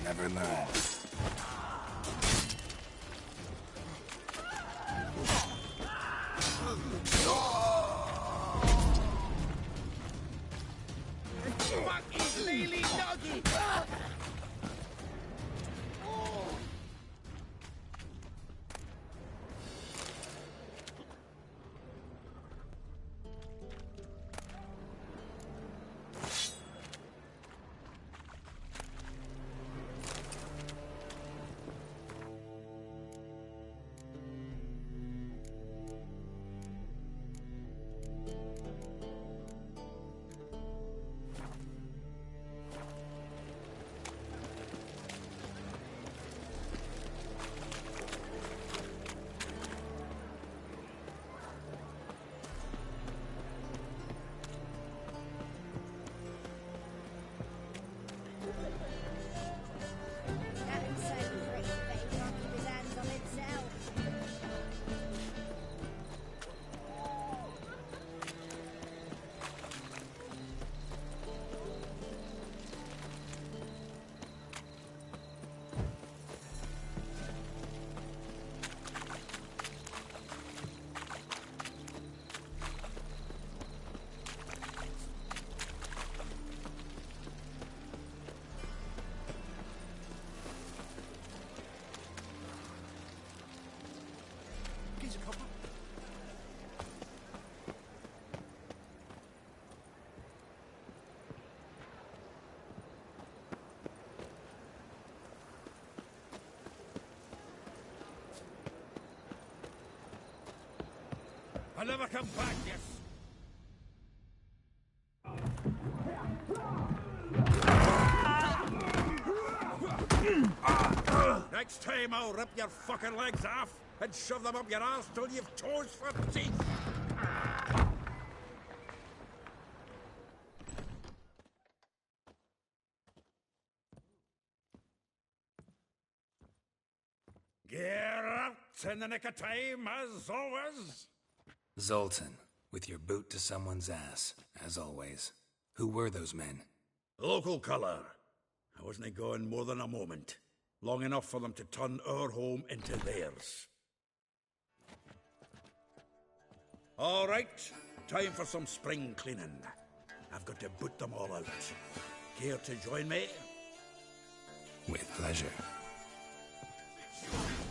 Never learn. Fucking lily doggy! I'll never come back, yes. Next time I'll rip your fucking legs off and shove them up your arse till you've toes for teeth. Get out in the nick of time, as always. Zoltan, with your boot to someone's ass, as always. Who were those men? Local colour. I wasn't gone more than a moment. Long enough for them to turn our home into theirs. All right, time for some spring cleaning. I've got to boot them all out. Care to join me? With pleasure.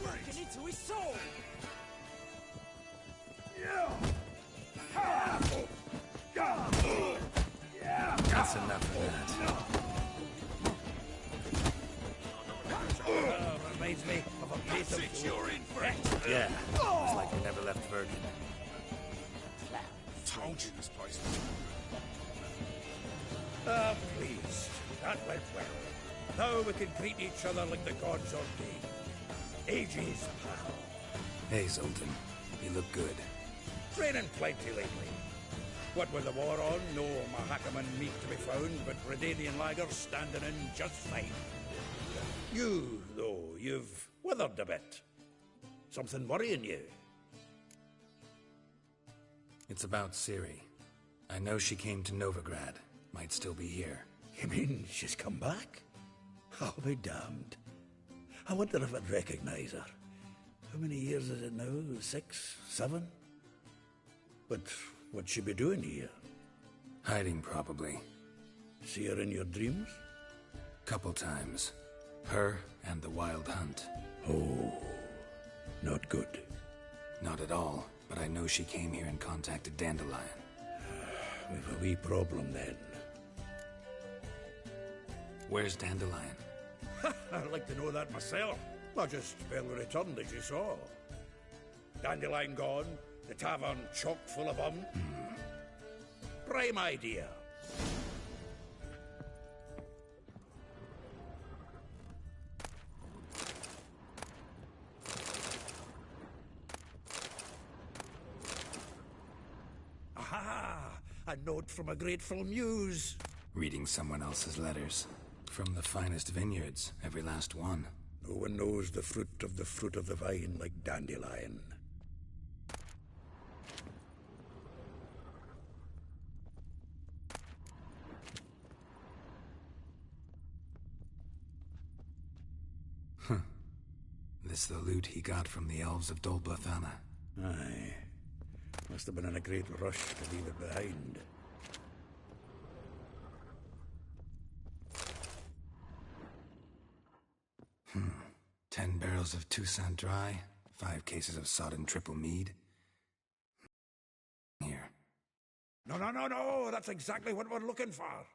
Working into his soul! That's enough of that. Reminds me of a piece of... You're in for it. Yeah, it's like we never left Virgin. Told you this place. Ah, please. That went well. Now we can greet each other like the gods ordained. Ages, pal. Hey, Zoltan. You look good. Training plenty lately. What with the war on, no Mahakaman meat to be found, but Redanian lagers standing in just fine. You, though, you've withered a bit. Something worrying you? It's about Ciri. I know she came to Novigrad. Might still be here. You mean she's come back? I'll be damned. I wonder if I'd recognize her. How many years is it now? 6, 7? But what'd she be doing here? Hiding, probably. See her in your dreams? Couple times. Her and the Wild Hunt. Oh, not good. Not at all, but I know she came here and contacted Dandelion. We've a wee problem then. Where's Dandelion? I'd like to know that myself. I just barely returned, as you saw. Dandelion gone, the tavern chock full of them. Prime idea. Aha! A note from a grateful muse. Reading someone else's letters. From the finest vineyards, every last one. No one knows the fruit of the vine like Dandelion. This the loot he got from the elves of Dol Blathanna. Aye. Must have been in a great rush to leave it behind. 10 barrels of Toussaint Dry, 5 cases of sodden triple mead. Here. No, that's exactly what we're looking for.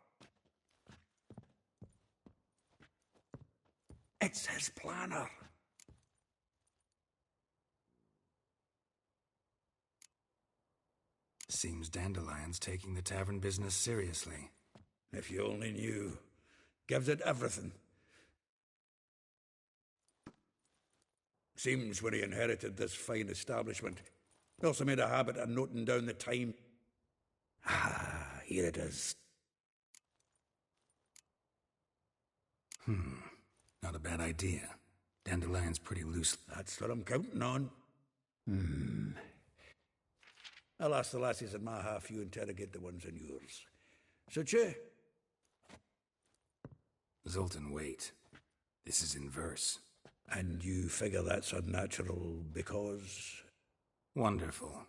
It's his planner. Seems Dandelion's taking the tavern business seriously. If you only knew. Gives it everything. Seems when he inherited this fine establishment, he also made a habit of noting down the time. Ah, here it is. Not a bad idea. Dandelion's pretty loose. That's what I'm counting on. I'll ask the lassies in my half, you interrogate the ones in yours. Should you? Zoltan, wait. This is in verse. And you figure that's unnatural because... Wonderful.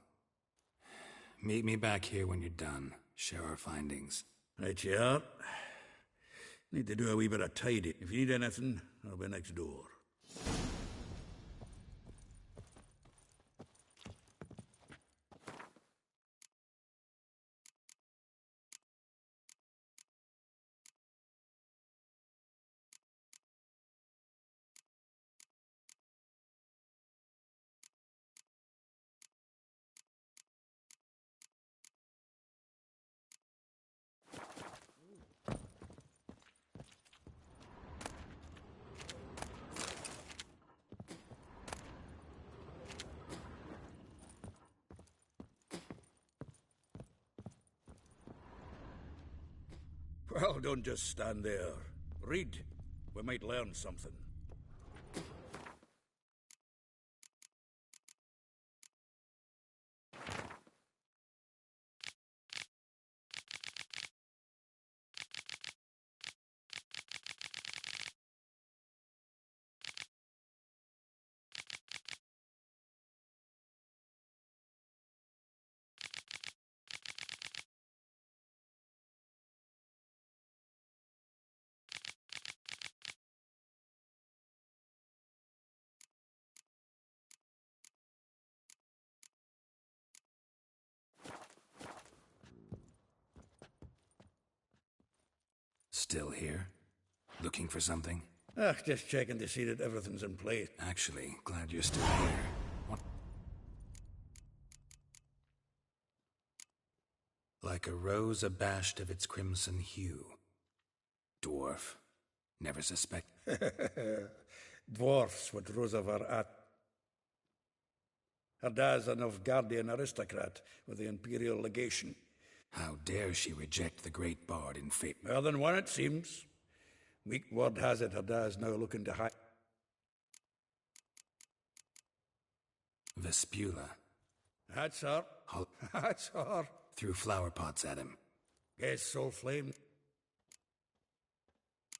Meet me back here when you're done. Share our findings. Right you are. Need to do a wee bit of tidy. If you need anything, I'll be next door. Well, don't just stand there. Read. We might learn something. Still here? Looking for something? Just checking to see that everything's in place. Actually, glad you're still here. What? Like a rose abashed of its crimson hue. Dwarf. Never suspect. Dwarfs what Rosa were at. Her dad's a Novgardian aristocrat with the Imperial Legation. How dare she reject the great bard in fate? More than one, it seems. Weak word has it her dad's now looking to hide. Vespula. That's her. That's her. Threw flower pots at him. Guess soul flame.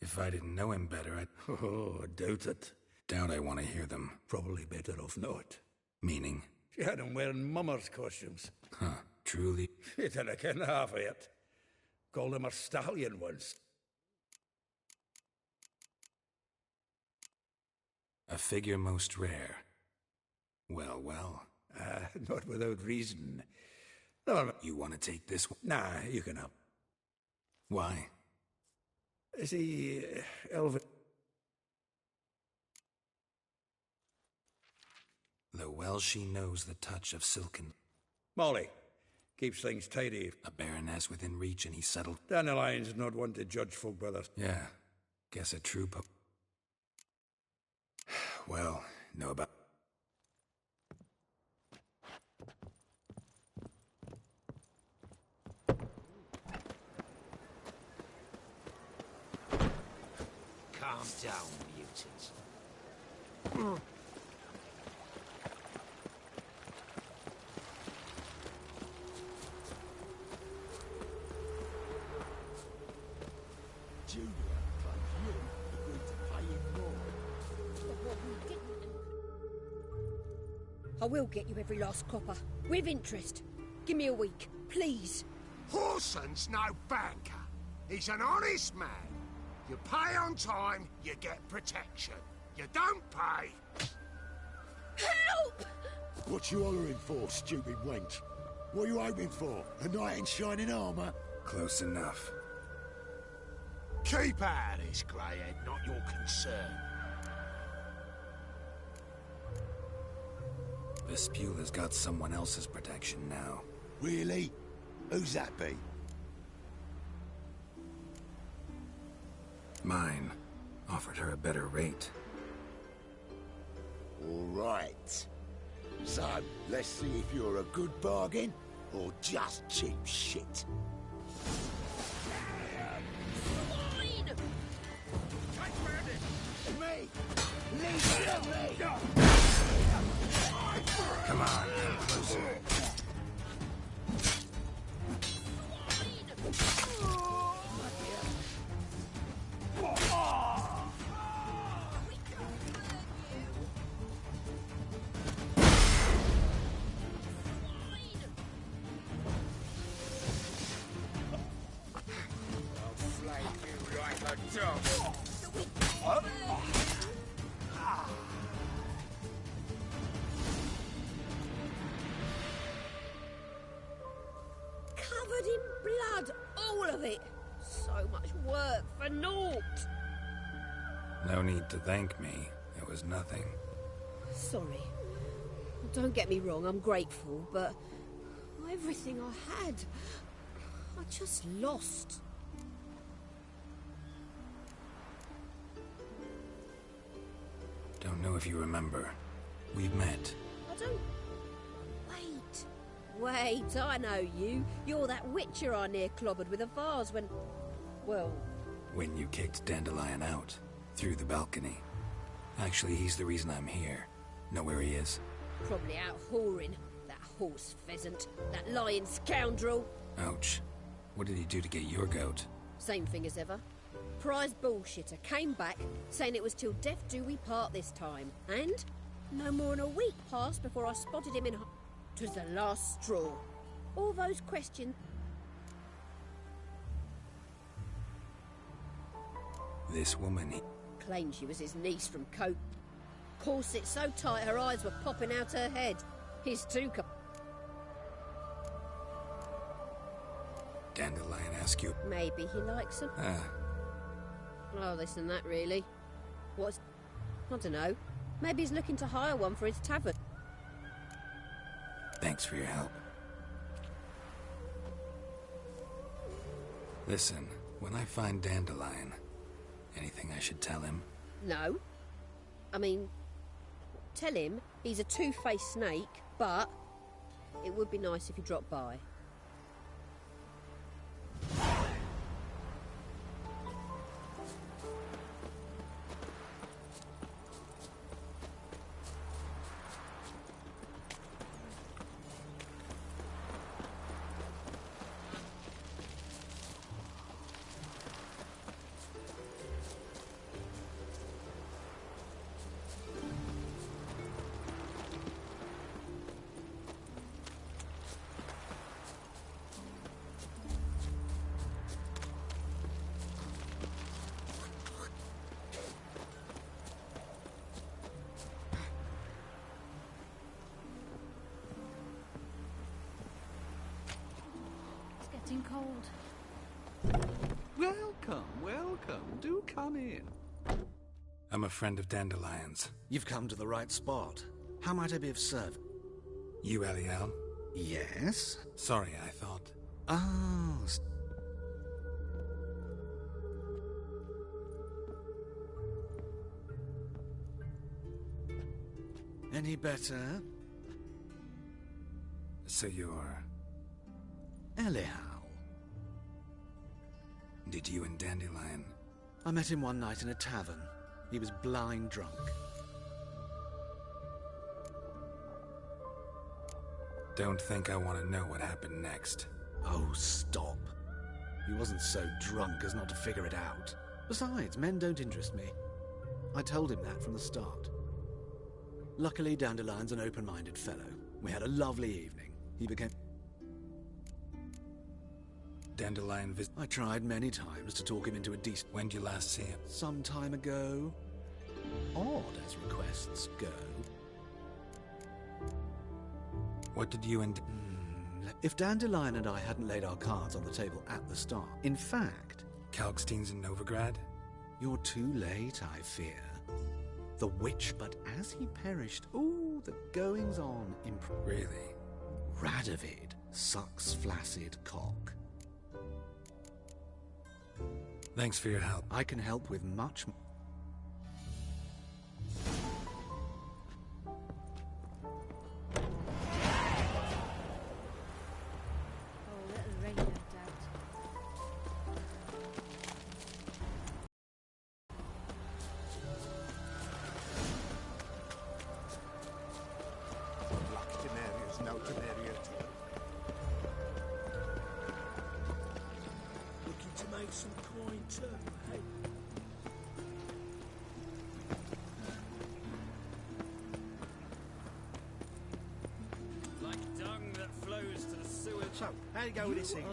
If I didn't know him better, I'd... Oh, I doubt it. Doubt I want to hear them. Probably better off not. Meaning? She had him wearing mummers' costumes. Huh, truly? He didn't ken half of it. Called him a stallion once. A figure most rare. Well. Not without reason. No, You want to take this one? nah, you can help. Why? Is he elven? Though well she knows the touch of silken... Molly. Keeps things tidy. A baroness within reach, and he settled... Dandelion's not one to judge folk by their... Yeah, guess a true Well, know about... Calm down, mutant. Junior claims you agreed to pay him more. Well, we didn't. I will get you every last copper. With interest. Give me a week, please. Horson's no banker. He's an honest man. You pay on time, you get protection. You don't pay... Help! What you hollering for, stupid wench? What are you hoping for? A knight in shining armour? Close enough. Keep out of this, greyhead, not your concern. Vespula's got someone else's protection now. Really? Who's that be? Mine. Offered her a better rate. All right. So, let's see if you're a good bargain or just cheap shit. Me! Leave it to me! Come on, come closer. Covered in blood, all of it. So much work for naught. No need to thank me. It was nothing. Sorry. Don't get me wrong, I'm grateful, but everything I had, I just lost. Don't know if you remember. We've met. I don't... Wait, I know you. You're that witcher I near clobbered with a vase when... Well... When you kicked Dandelion out. Through the balcony. Actually, he's the reason I'm here. Know where he is? Probably out whoring. That horse pheasant. That lying scoundrel. Ouch. What did he do to get your goat? Same thing as ever. Prize bullshitter came back, saying it was till death do we part this time. And no more than a week passed before I spotted him in... 'Twas the last straw. All those questions... This woman... Claimed she was his niece from Cope. Corset so tight her eyes were popping out her head. His too... Dandelion ask you... Maybe he likes them. Oh, this and that, really. What's... I don't know. Maybe he's looking to hire one for his tavern. Thanks for your help. Listen, when I find Dandelion, anything I should tell him? No. I mean, tell him he's a two-faced snake, but it would be nice if he dropped by. Getting cold. Welcome, welcome. Do come in. I'm a friend of Dandelion's. You've come to the right spot. How might I be of service? You, Eliel? Yes? Sorry, I thought... Oh... Any better? So you're... Eliel. Did you and Dandelion... I met him one night in a tavern. He was blind drunk. Don't think I want to know what happened next. Oh, stop. He wasn't so drunk as not to figure it out. Besides, men don't interest me. I told him that from the start. Luckily, Dandelion's an open-minded fellow. We had a lovely evening. He became... Dandelion I tried many times to talk him into a decent... When did you last see him? Some time ago. Odd as requests go. What did you and... If Dandelion and I hadn't laid our cards on the table at the start... In fact... Kalkstein's in Novigrad? You're too late, I fear. The witch, but as he perished... Ooh, the goings-on Really? Radovid sucks flaccid cock. Thanks for your help. I can help with much... Oh, little rain, no doubt. Black Denarius, no Denaria too. Looking to make some coin too, eh? Like dung that flows to the sewage. So, how do you go with this thing?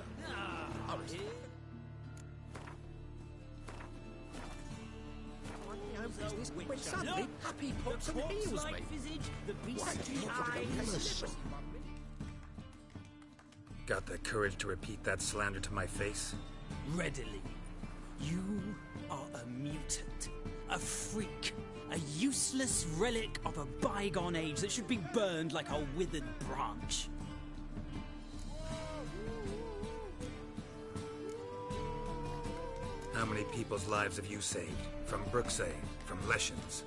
When suddenly, Happy pops and heals me. The beastly eyes. Got the courage to repeat that slander to my face? Readily. You are a mutant, a freak, a useless relic of a bygone age that should be burned like a withered branch. How many people's lives have you saved? From Brooksay, from Leshens?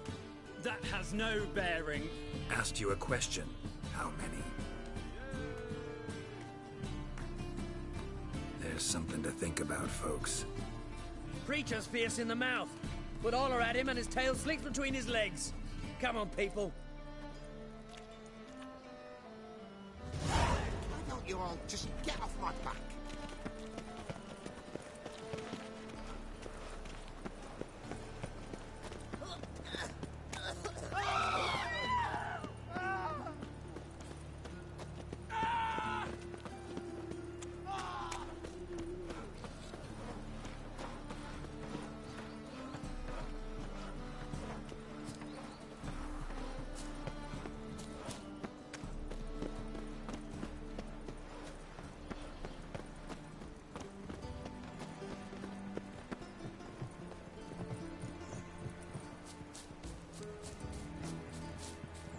That has no bearing. Asked you a question. How many? There's something to think about, folks. Creature's fierce in the mouth. Would holler at him and his tail slicks between his legs. Come on, people. Why don't you all just get off my back?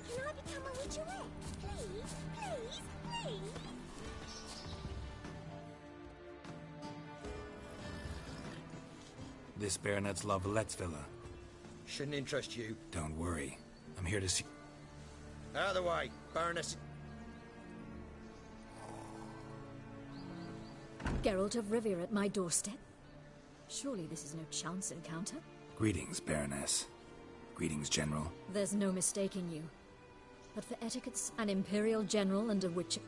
Can I become a witcherette? Please, please, please. This baronet's La Valette's villa. Shouldn't interest you. Don't worry. I'm here to see... Out of the way, Baroness. Geralt of Rivia at my doorstep? Surely this is no chance encounter? Greetings, Baroness. Greetings, General. There's no mistaking you. But for etiquettes, an Imperial General and a witcher...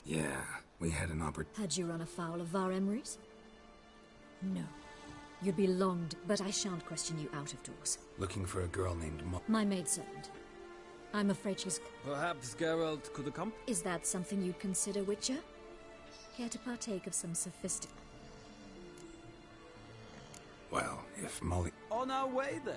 Yeah, we had an opportunity. Had you run afoul of Var Emrys? No. You'd be longed, but I shan't question you out of doors. Looking for a girl named My maidservant. I'm afraid she's... Perhaps Geralt could accompany. Is that something you'd consider, Witcher? Care to partake of some sophistic... Well, if Molly... On our way, then.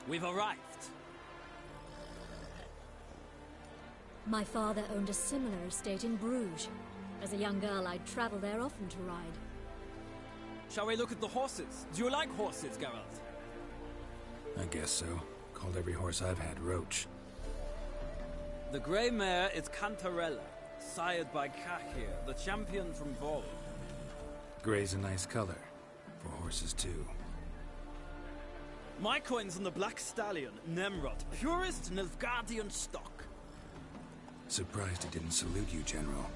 We've arrived. My father owned a similar estate in Bruges. As a young girl, I'd travel there often to ride. Shall we look at the horses? Do you like horses, Geralt? I guess so. Called every horse I've had Roach. The grey mare is Cantarella, sired by Cahir, the champion from Vol. Grey's a nice color. For horses, too. My coin's on the black stallion, Nemrod, purest Nilfgaardian stock. Surprised he didn't salute you, General.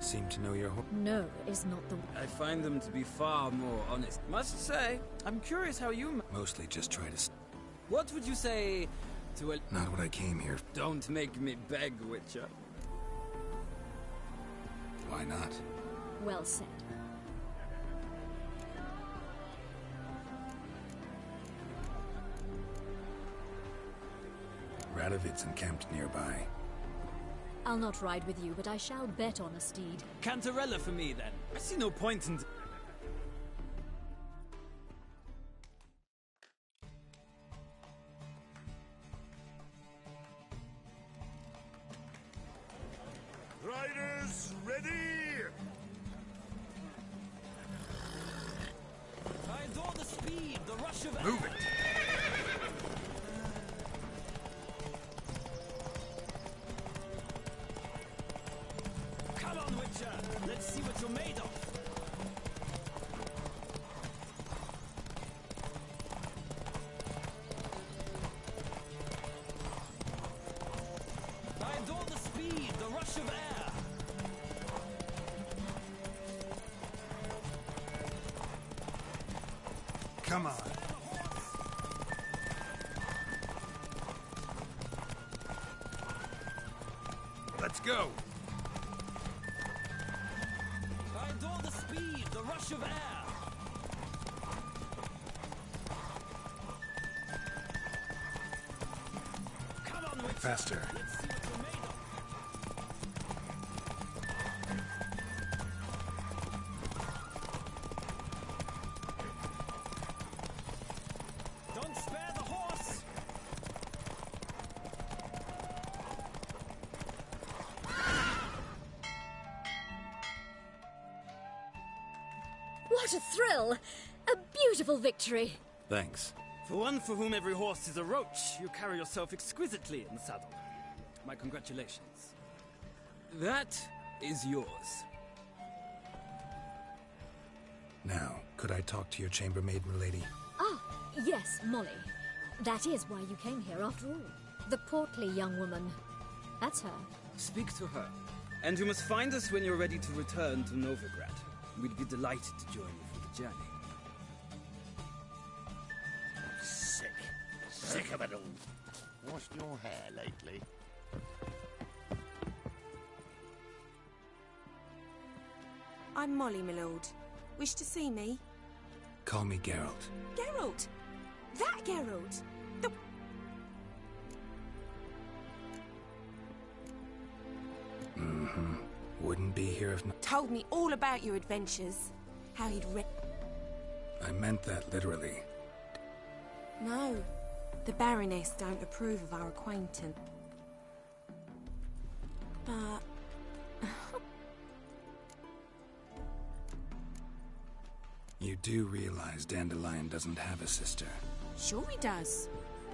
Seem to know your horse. No is not the... I find them to be far more honest. Must say, I'm curious how you... Mostly just try to... What would you say to a... Not what I came here. Don't make me beg, Witcher. Why not? Well said. Radovid's encamped nearby. I'll not ride with you, but I shall bet on a steed. Cantarella for me, then. I see no point in... Riders, ready! I adore the speed, the rush of... Move it! Come on, Witcher! Let's see what you're made of! I adore the speed, the rush of air! Come on. Let's go! I adore the speed, the rush of air! Come on, Witcher! Faster. Let's see what you're made of! Don't spare the horse! What a thrill! A beautiful victory! Thanks. For one for whom every horse is a roach, you carry yourself exquisitely in the saddle. My congratulations. That is yours. Now, could I talk to your chambermaid, milady? Ah, yes, Molly. That is why you came here after all. The portly young woman. That's her. Speak to her. And you must find us when you're ready to return to Novigrad. We'd be delighted to join you for the journey. Sick of it all. Washed your hair lately? I'm Molly, my lord. Wish to see me? Call me Geralt. Geralt! That Geralt! The... Mm-hmm. Wouldn't be here if not... Told me all about your adventures. How he'd I meant that literally. No. The Baroness don't approve of our acquaintance. But... You do realize Dandelion doesn't have a sister. Sure he does.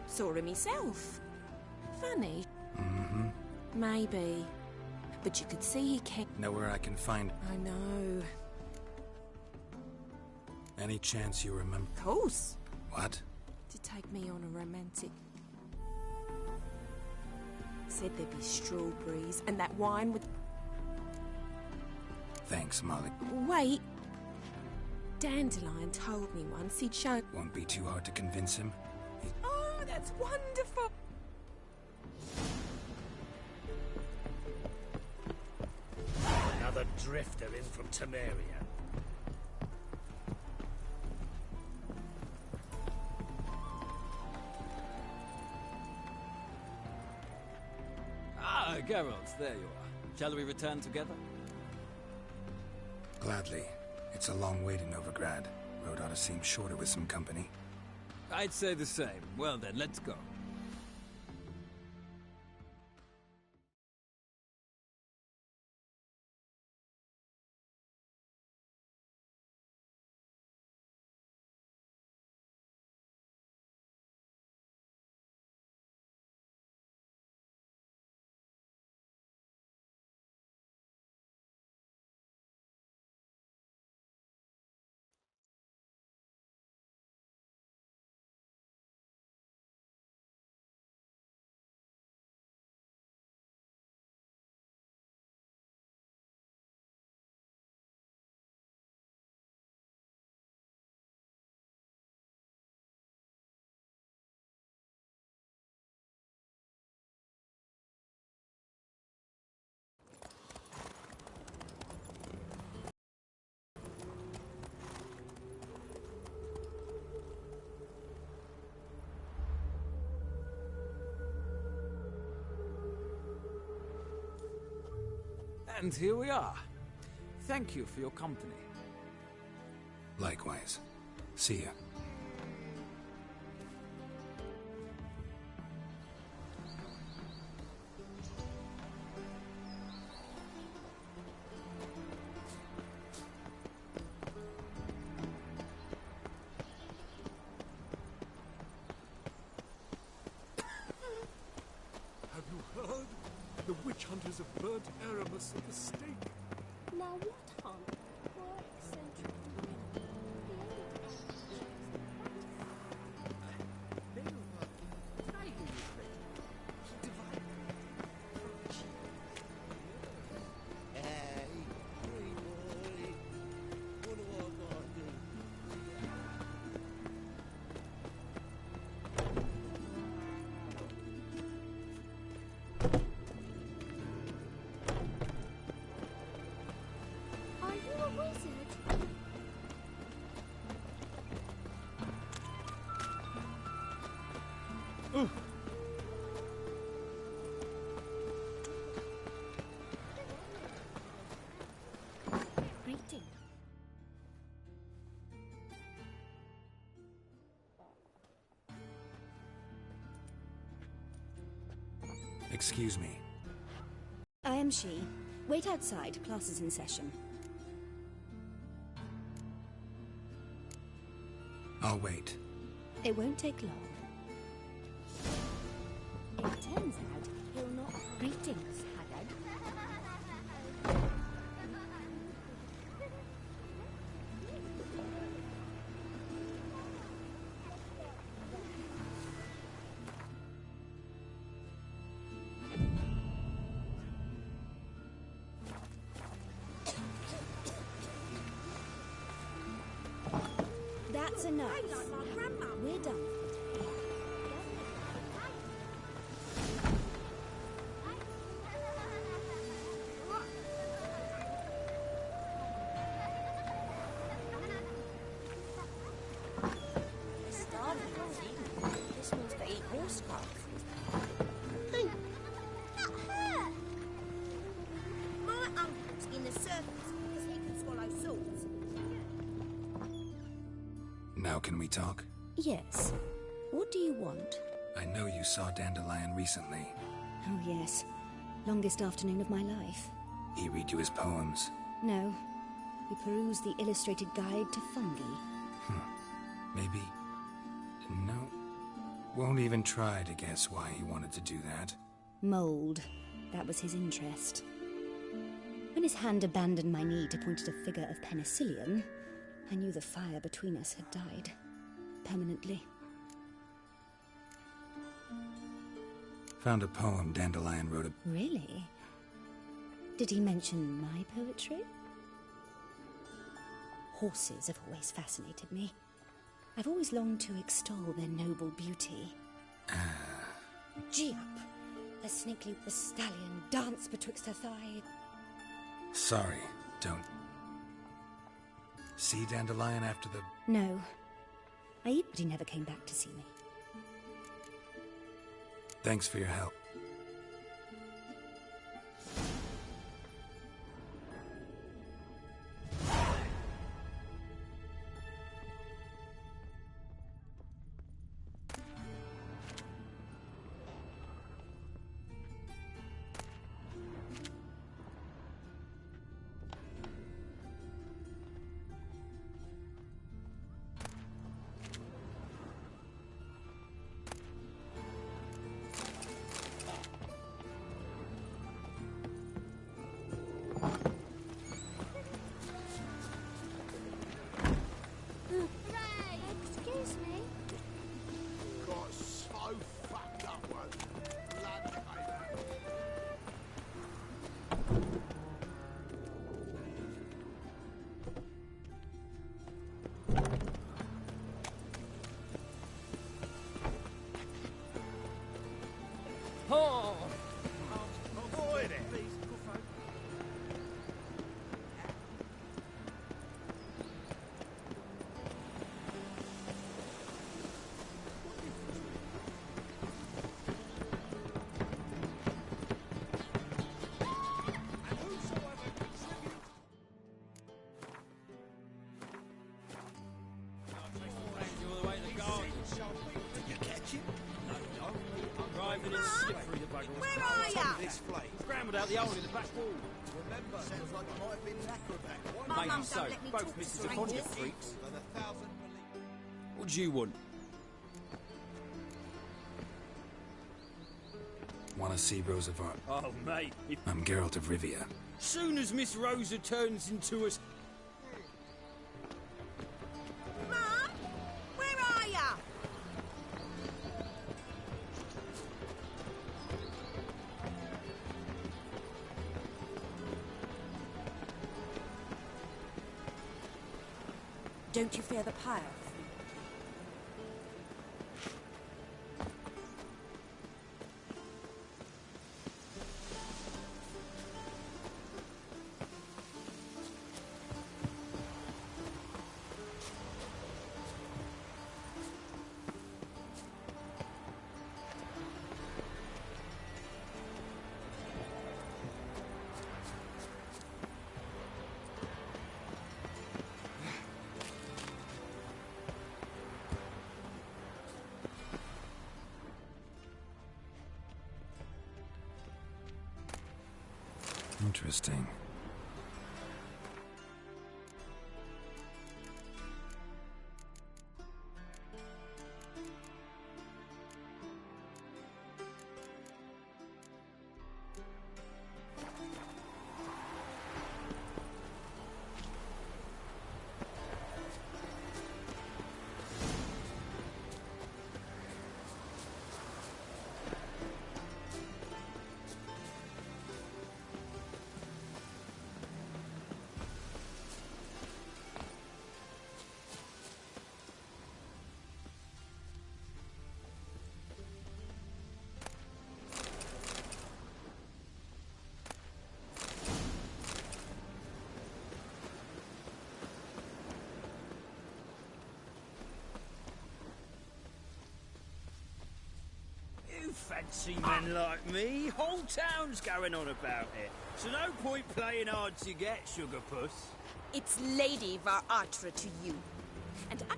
Saw him himself. Funny. Mm-hmm. Maybe. But you could see he kept... Know where I can find... I know. Any chance you remember... Of course. What? To take me on a romantic... Said there'd be strawberries and that wine would... Thanks, Molly. Wait. Dandelion told me once he'd show... Won't be too hard to convince him. Oh, that's wonderful. Another drifter in from Temeria. Ah, Geralt, there you are. Shall we return together? Gladly. It's a long way to Novigrad. Road ought to seem shorter with some company. I'd say the same. Well then, let's go. And here we are. Thank you for your company. Likewise. See ya. Have you heard? The witch hunters have burnt Aramis at the stake. Now what hunt? Poor eccentric man. The only Are you a wizard? Greeting. Excuse me. I am she. Wait outside. Class is in session. I'll wait. It won't take long. It turns out he'll not... Greetings, Haggard. That's enough. We're done for today. This means they eat horse carcasses. That hurt! My uncle's in the circus because he can swallow swords. Now can we talk? Yes. What do you want? I know you saw Dandelion recently. Oh, yes. Longest afternoon of my life. He read you his poems. No. We perused the illustrated guide to fungi. Maybe... No. Won't even try to guess why he wanted to do that. Mold. That was his interest. When his hand abandoned my knee to point at a figure of penicillium, I knew the fire between us had died. Permanently. Found a poem Dandelion wrote. Really? Did he mention my poetry? Horses have always fascinated me. I've always longed to extol their noble beauty. Gee up! A snakely stallion danced betwixt her thigh. Sorry, don't. See Dandelion after the... No. He never came back to see me. Thanks for your help. diving and slippery, the bugger was. Where are ya? Scrambled out the hole in the back wall. Remember, sounds like it might have been an acrobat. My Maybe mum so. don't let me Both talk to Mrs. Aponia strangers. freaks. What do you want? Want to see Rosa of Arc? Oh, mate. I'm Geralt of Rivia. Soon as Miss Rosa turns into us. Mum? Where are ya? Don't you fear the pyre? Interesting. You fancy men like me? Whole town's going on about it. So no point playing hard to get, sugar puss. It's Lady Varatra to you. And I...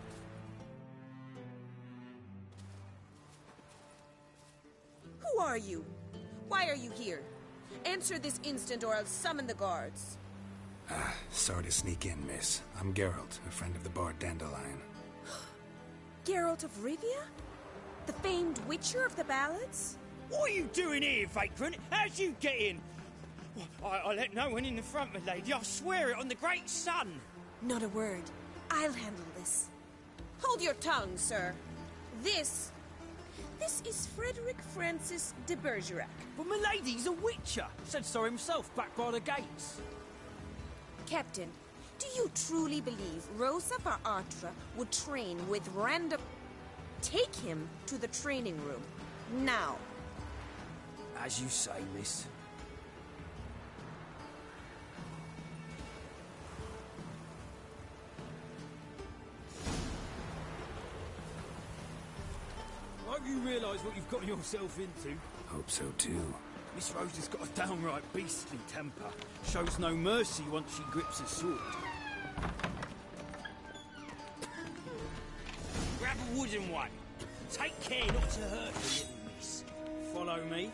Who are you? Why are you here? Answer this instant or I'll summon the guards. Sorry to sneak in, miss. I'm Geralt, a friend of the bard Dandelion. Geralt of Rivia? The famed witcher of the ballads? What are you doing here, vagrant? How'd you get in? I let no one in the front, my lady. I swear it on the great sun. Not a word. I'll handle this. Hold your tongue, sir. This is Frederick Francis de Bergerac. But my lady's a witcher. Said so himself back by the gates. Captain, do you truly believe Rosa Varatra would train with random... Take him to the training room. Now. As you say, miss. Hope you realise what you've got yourself into. Hope so too. Miss Rosa's got a downright beastly temper. Shows no mercy once she grips a sword. Grab a wooden one. Take care not to hurt the little miss. Follow me.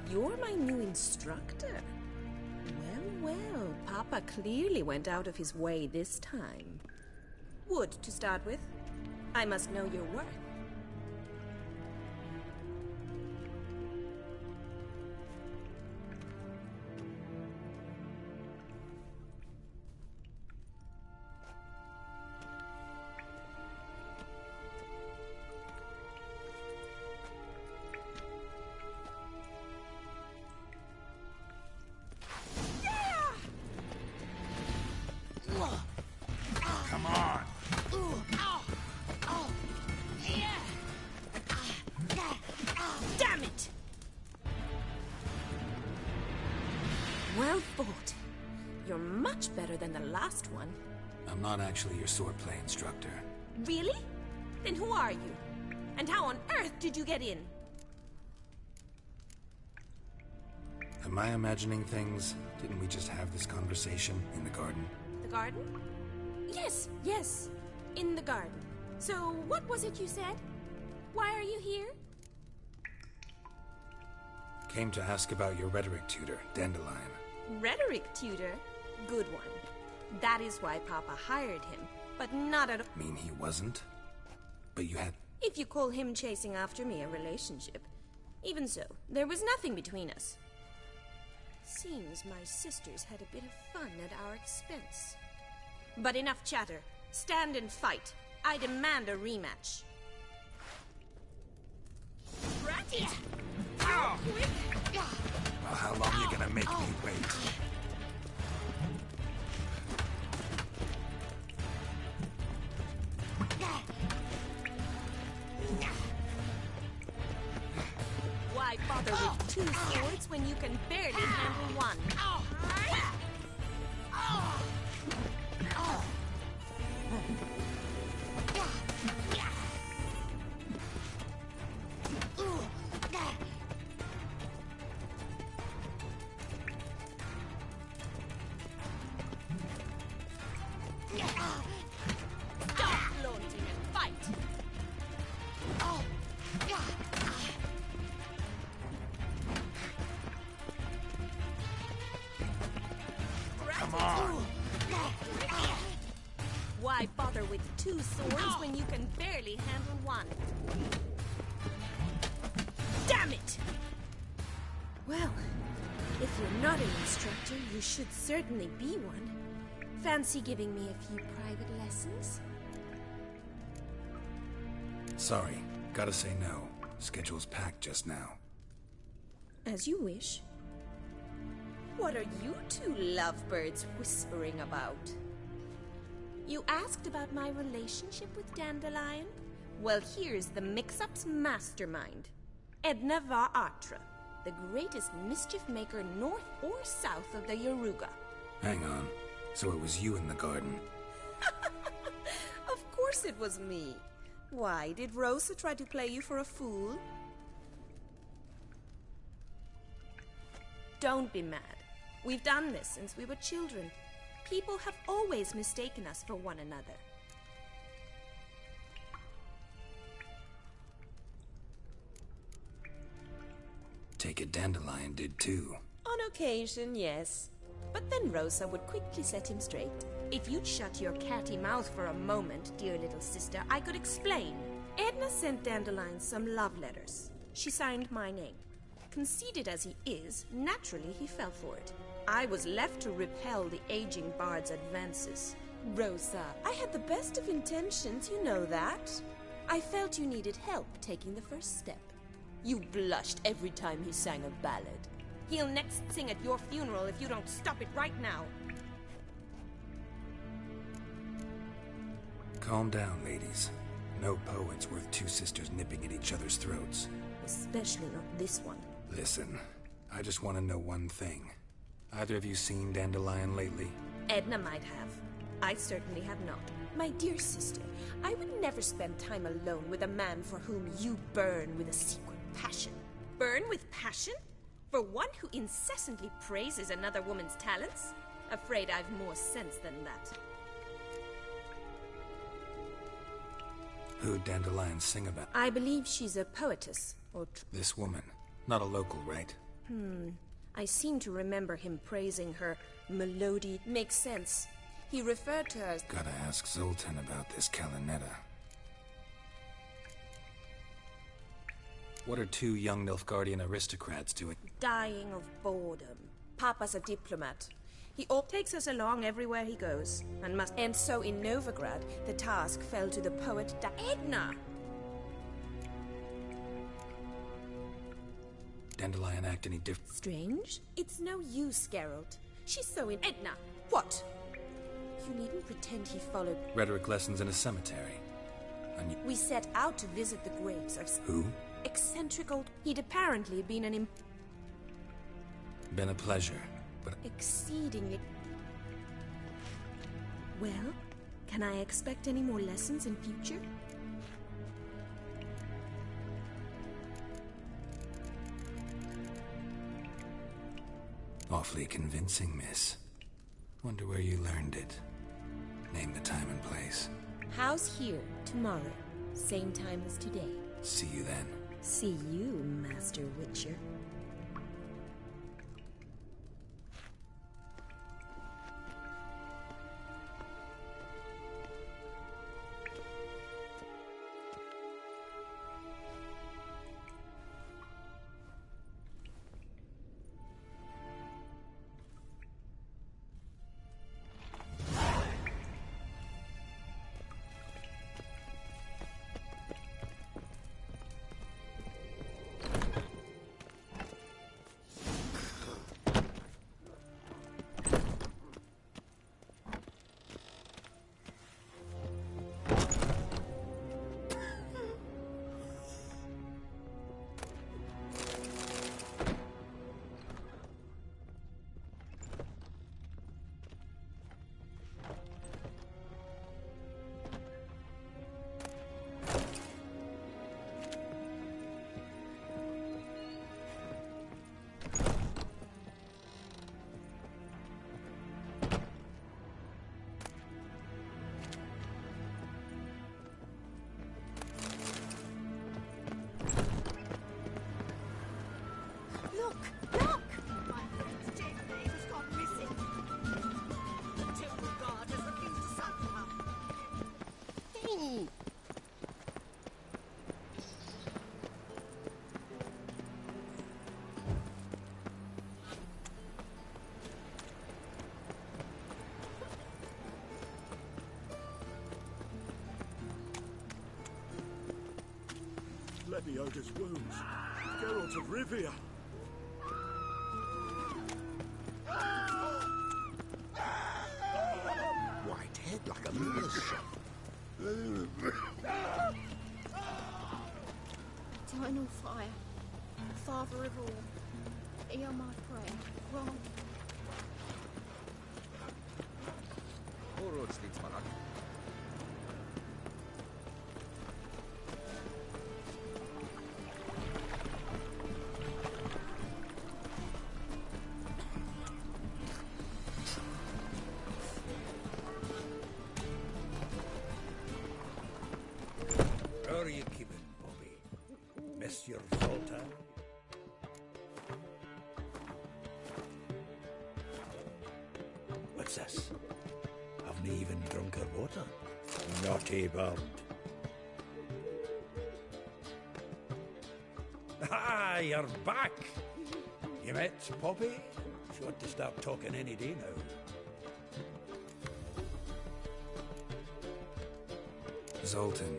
You're my new instructor. Well, well, Papa clearly went out of his way this time. Wood, to start with. I must know your worth. Come on. Damn it! Well fought. You're much better than the last one. I'm not actually your swordplay instructor. Really? Then who are you? And how on earth did you get in? Am I imagining things? Didn't we just have this conversation in the garden? The garden? Yes, yes. In the garden. So, what was it you said? Why are you here? Came to ask about your rhetoric tutor, Dandelion. Rhetoric tutor? Good one. That is why Papa hired him, but not at all. Mean he wasn't? But you had... If you call him chasing after me a relationship. Even so, there was nothing between us. Seems my sisters had a bit of fun at our expense. But enough chatter. Stand and fight. I demand a rematch. Bratty! Oh. Quick! Well, how long are you gonna make me wait? Why bother with two swords when you can barely handle one? Stop flaunting and fight! Come on. Why bother with two swords when you can barely handle one? Damn it! Well, if you're not an instructor, you should certainly be one. Fancy giving me a few private lessons? Sorry, gotta say no. Schedule's packed just now. As you wish. What are you two lovebirds whispering about? You asked about my relationship with Dandelion? Well, here's the mix-up's mastermind. Edna Va Atra, the greatest mischief maker north or south of the Yaruga. Hang on. So it was you in the garden? Of course it was me. Why, did Rosa try to play you for a fool? Don't be mad. We've done this since we were children. People have always mistaken us for one another. Take it Dandelion did too. On occasion, yes. But then Rosa would quickly set him straight. If you'd shut your catty mouth for a moment, dear little sister, I could explain. Edna sent Dandelion some love letters. She signed my name. Conceited as he is, naturally he fell for it. I was left to repel the aging bard's advances. Rosa, I had the best of intentions, you know that. I felt you needed help taking the first step. You blushed every time he sang a ballad. He'll next sing at your funeral if you don't stop it right now. Calm down, ladies. No poet's worth two sisters nipping at each other's throats. Especially not this one. Listen, I just want to know one thing. Either of you seen Dandelion lately? Edna might have. I certainly have not. My dear sister, I would never spend time alone with a man for whom you burn with a secret passion. Burn with passion? For one who incessantly praises another woman's talents? Afraid I've more sense than that. Who'd Dandelion sing about? I believe she's a poetess, or... This woman. Not a local, right? I seem to remember him praising her melody. Makes sense. He referred to her as... Gotta ask Zoltan about this Kalinetta. What are two young Nilfgaardian aristocrats doing? Dying of boredom. Papa's a diplomat. He all takes us along everywhere he goes, and must. And so in Novigrad, the task fell to the poet Edna. Dandelion act any different? Strange? It's no use, Geralt. She's so in... Edna! What? You needn't pretend he followed... Rhetoric lessons in a cemetery. We set out to visit the graves of... Who? Eccentric old... He'd apparently been an Been a pleasure, but... Exceedingly... Well, can I expect any more lessons in future? Awfully convincing, miss. Wonder where you learned it. Name the time and place. House here, tomorrow. Same time as today. See you then. See you, Master Witcher. Lebioda's wounds. Geralt of Rivia. White head like a miller's shop. Eternal fire. Father of all. Hear my prayer. Wrong. How are you keeping, Bobby? Miss your Zoltan? What's this? Haven't even drunk her water? Naughty bird. Ah, you're back! You met Poppy? She ought to start talking any day now. Zoltan,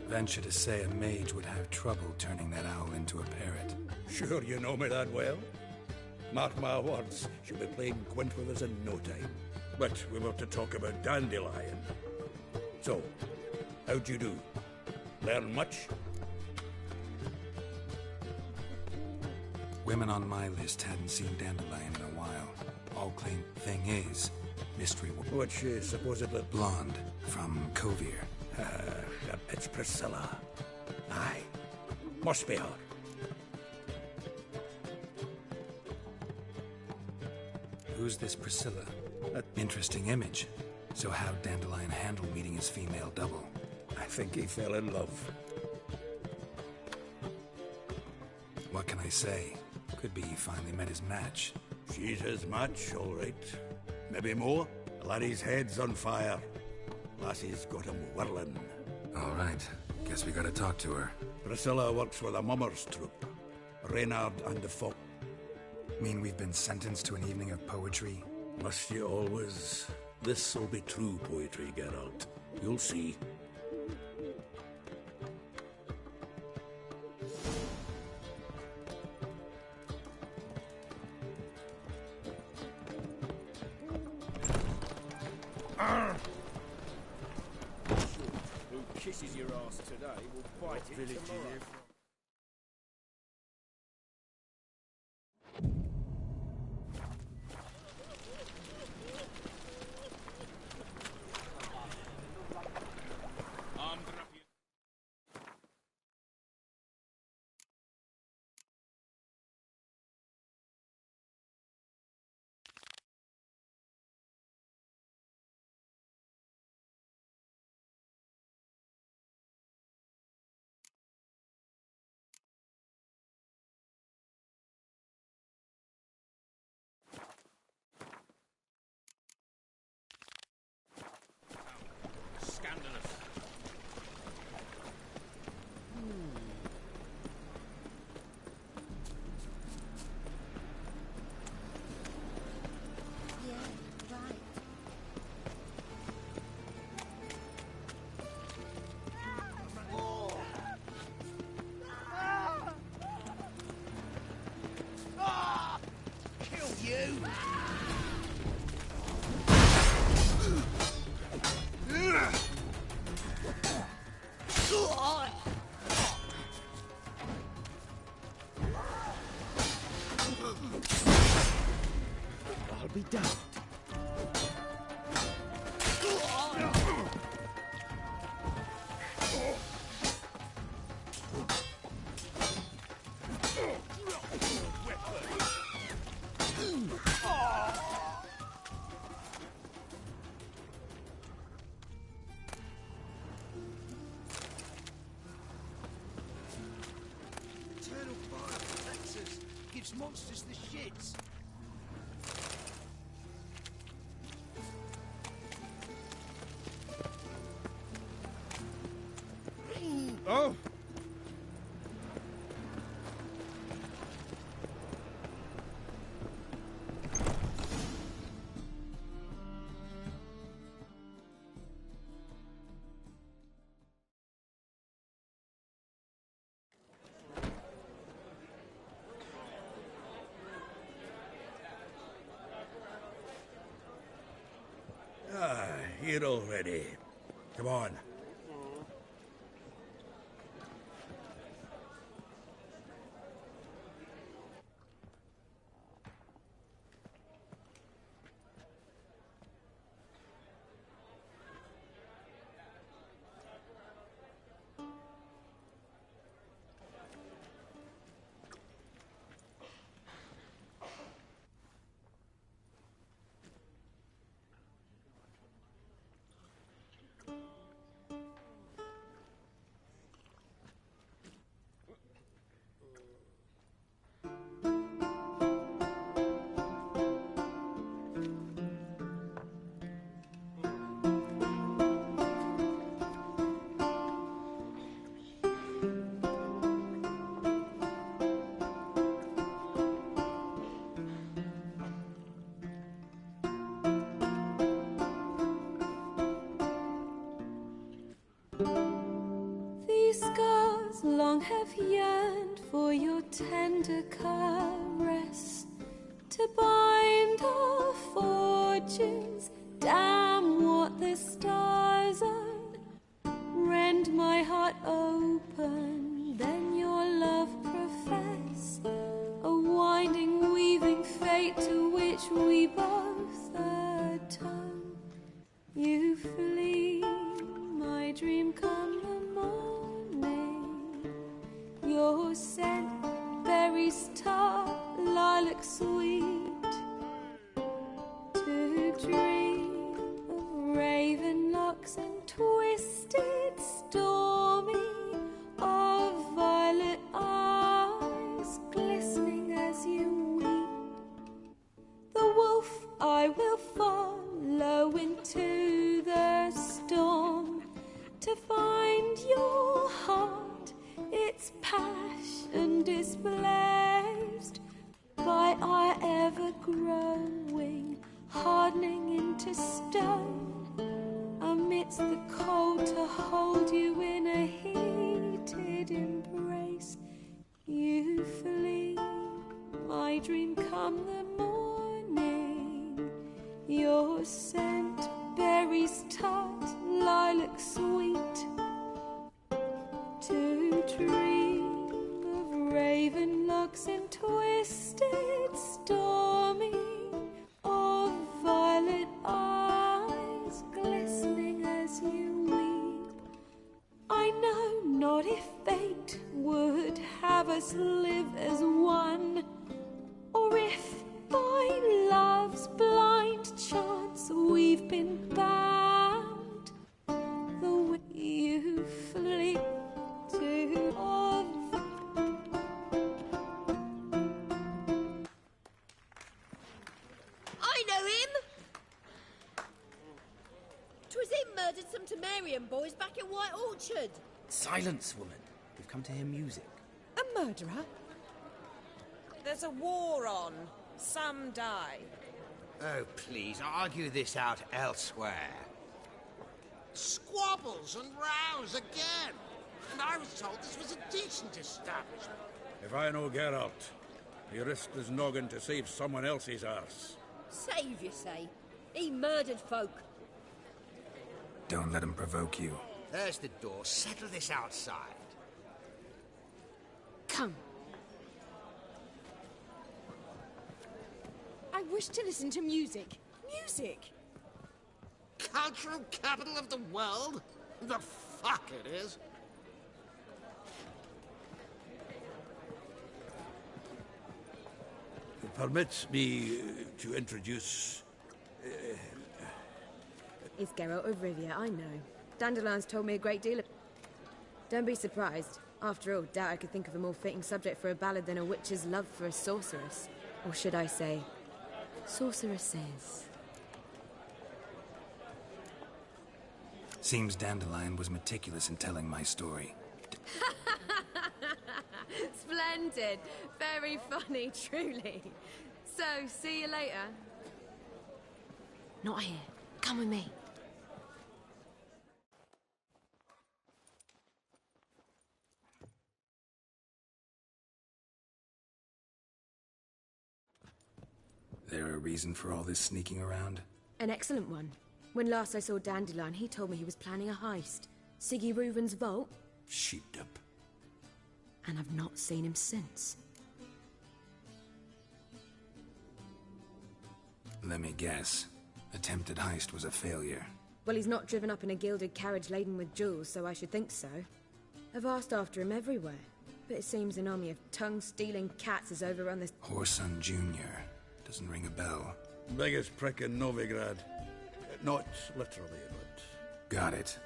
venture to say a mage would have trouble turning that owl into a parrot. Sure you know me that well? Mark my words, she'll be playing quint with us in no time. But we were to talk about Dandelion. So, how'd you do? Learn much? Women on my list hadn't seen Dandelion in a while. All claim thing is, mystery What's she supposedly? blonde from Kovir. It's Priscilla. Aye. Must be her. Who's this Priscilla? Interesting image. So how'd Dandelion handle meeting his female double? I think he fell in love. What can I say? Could be he finally met his match. She's his match, all right. Maybe more. The laddie's head's on fire. Lassie's got him whirling. All right. Guess we gotta talk to her. Priscilla works with a mummer's troupe. Reynard and the Fox. Mean we've been sentenced to an evening of poetry? Must you always? This'll be true poetry, Geralt. You'll see. Who kisses your ass today will bite it tomorrow. be damned. Eternal fire protects us. Gives monsters the shits. Oh! Here already. Come on. These scars long have yearned for your tender caress, to bind our fortunes. Damn what the stars are. Rend my heart open, then your love profess, a winding, weaving fate to which we both atone. You flee, my dream come the morning. Your scent, berries tart, lilac sweet. To dream of raven locks and twisted, stormy, of violet eyes glistening as you weep. The wolf I will follow into the storm, to find your heart, its passion displaced by our ever-growing, hardening into stone, amidst the cold to hold you in a heated embrace. You flee, my dream come the morning, your scent, berries tart, lilac sweet. To dream of raven locks and twisted, stormy, of violet eyes glistening as you weep. I know not if fate would have us live as one, or if by love's blind chance we've been bound. The way you flee to I know him! 'Twas him murdered some Temerian boys back in White Orchard. Silence, woman. We've come to hear music. A murderer? There's a war on. Some die. Oh, please, argue this out elsewhere. Squabbles and rows again. And I was told this was a decent establishment. If I know Geralt, he risked his noggin to save someone else's arse. Save, you say? He murdered folk. Don't let him provoke you. There's the door. Settle this outside. Come. I wish to listen to music. Music! Cultural capital of the world? The fuck it is. Permit me to introduce... It's Geralt of Rivia, I know. Dandelion's told me a great deal of... Don't be surprised. After all, doubt I could think of a more fitting subject for a ballad than a witch's love for a sorceress. Or should I say, sorceresses. Seems Dandelion was meticulous in telling my story. Splendid. Very funny, truly. So, see you later. Not here. Come with me. There a reason for all this sneaking around? An excellent one. When last I saw Dandelion, he told me he was planning a heist. Siggy Reuven's vault. Sheeped up. And I've not seen him since. Let me guess. Attempted heist was a failure. Well, he's not driven up in a gilded carriage laden with jewels, so I should think so. I've asked after him everywhere, but it seems an army of tongue-stealing cats has overrun this... Horson Jr. Doesn't ring a bell. Biggest prick in Novigrad. Not literally, but... Got it.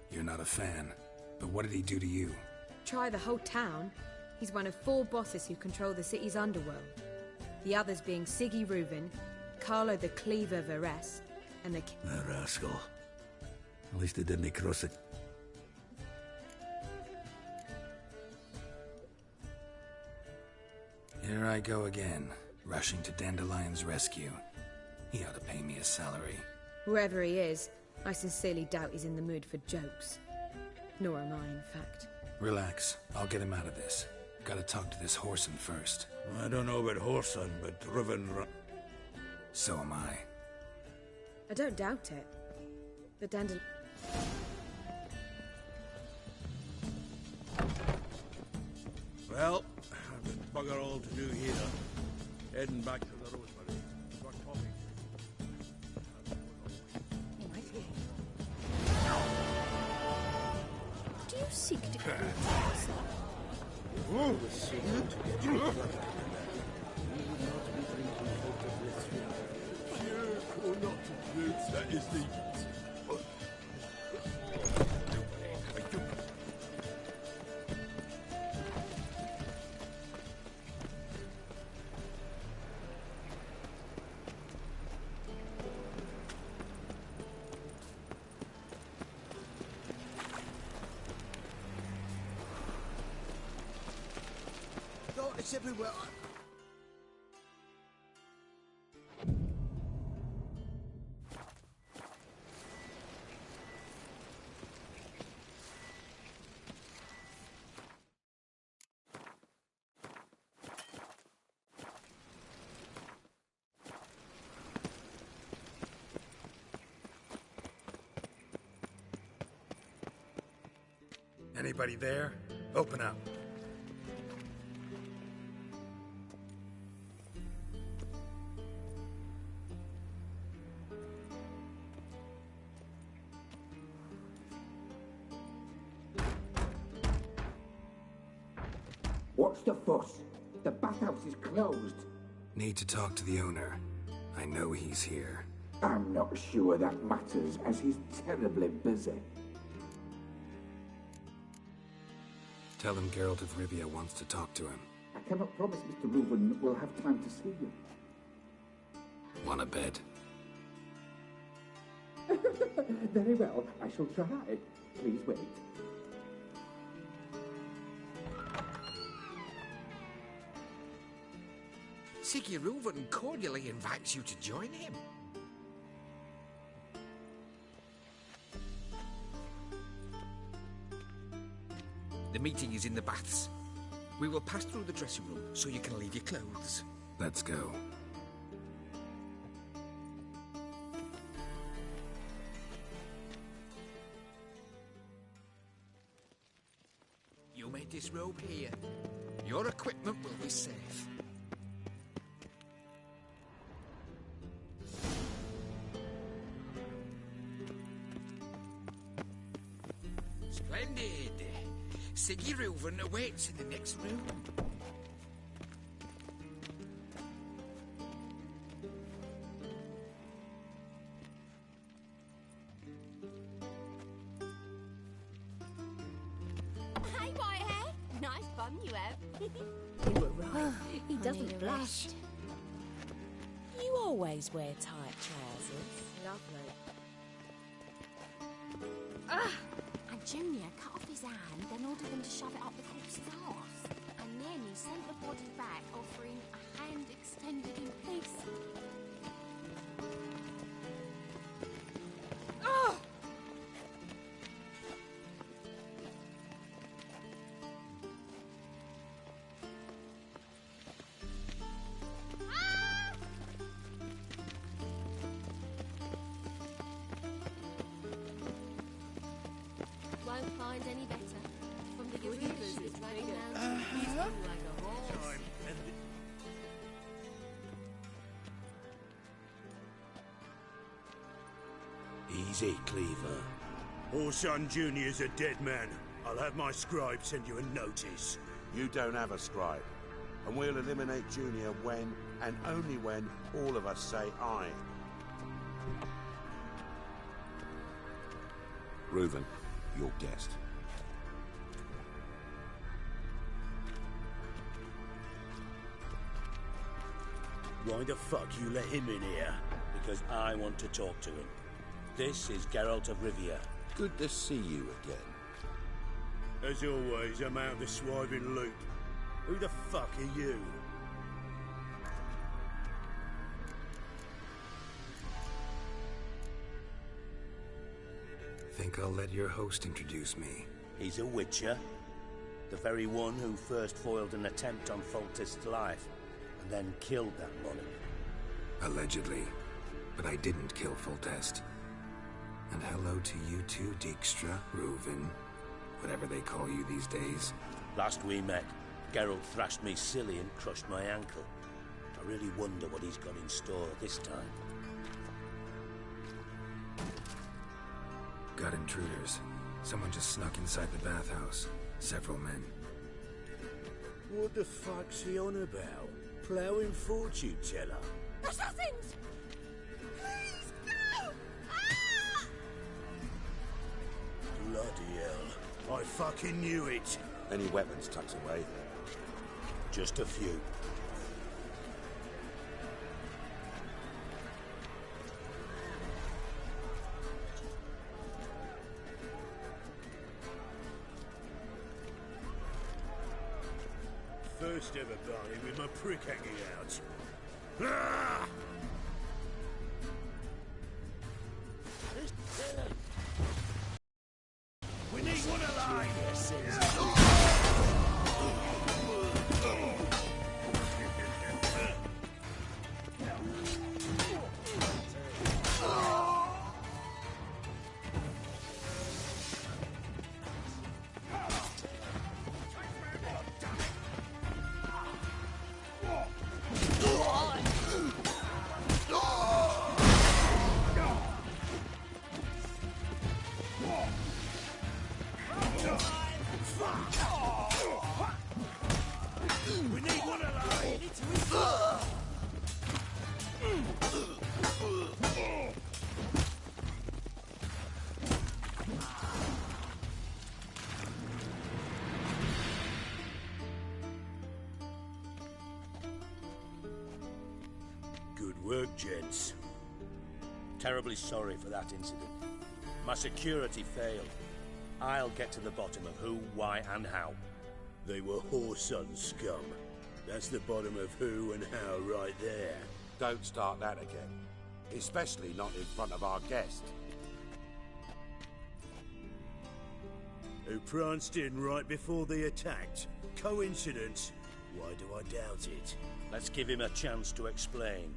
You're not a fan. But what did he do to you? Try the whole town. He's one of 4 bosses who control the city's underworld. The others being Siggy Reuven, Carlo the Cleaver Varese, and the... The rascal. At least they didn't cross it. Here I go again, rushing to Dandelion's rescue. He ought to pay me a salary. Whoever he is, I sincerely doubt he's in the mood for jokes. Nor am I, in fact. Relax. I'll get him out of this. Gotta talk to this Horson first. I don't know about Horson, but Reuven... So am I. I don't doubt it. But Dandelion... Well, I've got bugger all to do here. Heading back to the Rosemary. Got coffee. Do you seek to kill Oh, the secret to get you That is the... It's everywhere. Anybody there? Open up. What's the fuss? The bathhouse is closed. Need to talk to the owner. I know he's here. I'm not sure that matters, as he's terribly busy. Tell him Geralt of Rivia wants to talk to him. I cannot promise Mr. Reuven will have time to see you. Want a bed? Very well, I shall try. Please wait. Siggy Reuven cordially invites you to join him. The meeting is in the baths. We will pass through the dressing room so you can leave your clothes. Let's go. You may disrobe here. Your equipment will be safe. Splendid. Siggy Reuven awaits in the next room. Hey, Whitehair. Nice bum you have. You were right. He doesn't blush. You always wear tight trousers. Lovely. And Junior cut off his hand, then ordered them to shove it up the corpse's arse. And then he sent the body back, offering a hand extended in peace. Won't find any better. From the rivers is running down. He's like a horse. Easy, Cleaver. Orson Jr.'s a dead man. I'll have my scribe send you a notice. You don't have a scribe. And we'll eliminate Junior when, and only when, all of us say aye. Reuven, your guest. Why the fuck you let him in here? Because I want to talk to him. This is Geralt of Rivia. Good to see you again. As always, I'm out of the swiving loop. Who the fuck are you? Think I'll let your host introduce me. He's a witcher. The very one who first foiled an attempt on Foltest's life, and then killed that monarch. Allegedly. But I didn't kill Foltest. And hello to you too, Dijkstra, Reuven, whatever they call you these days. Last we met, Geralt thrashed me silly and crushed my ankle. I really wonder what he's got in store this time. Got intruders. Someone just snuck inside the bathhouse. Several men. What the fuck's he on about? Ploughing fortune teller? Assassins! Please, no! Ah! Bloody hell. I fucking knew it. Any weapons tucked away? Just a few. First ever party with my prick hanging out. Ah! We need one alive! We need one alive! Good work, gents. Terribly sorry for that incident. My security failed. I'll get to the bottom of who, why, and how. They were whoreson scum. That's the bottom of who and how right there. Don't start that again. Especially not in front of our guest. Who pranced in right before they attacked. Coincidence? Why do I doubt it? Let's give him a chance to explain.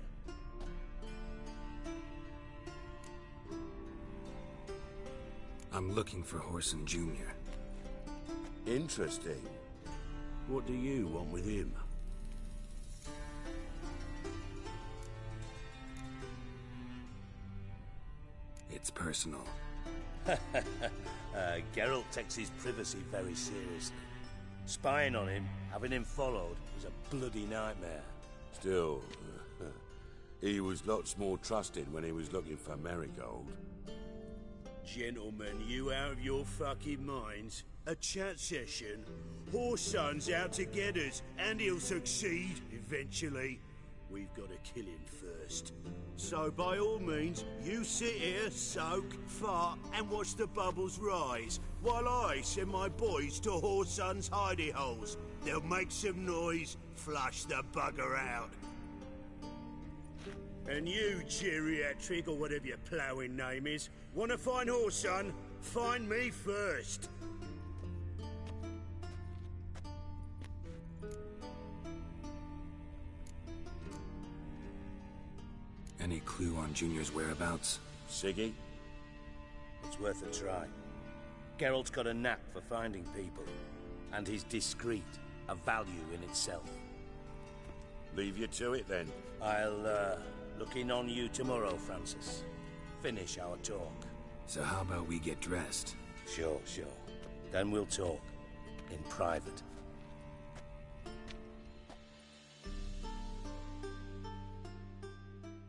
I'm looking for Whoreson Jr. Interesting. What do you want with him? It's personal. Geralt takes his privacy very seriously. Spying on him, having him followed, was a bloody nightmare. Still, he was lots more trusted when he was looking for Marigold. Gentlemen, you out of your fucking minds? A chat session? Whoreson's out to get us, and he'll succeed eventually. We've got to kill him first. So by all means, you sit here, soak, fart, and watch the bubbles rise, while I send my boys to Whoreson's hidey holes. They'll make some noise, flush the bugger out. And you, geriatric, or whatever your ploughing name is, want to find Whoreson? Find me first. Any clue on Junior's whereabouts? Siggy? It's worth a try. Geralt's got a knack for finding people, and he's discreet, a value in itself. Leave you to it, then. I'll, look in on you tomorrow, Francis. Finish our talk. So how about we get dressed? Sure. Then we'll talk. In private.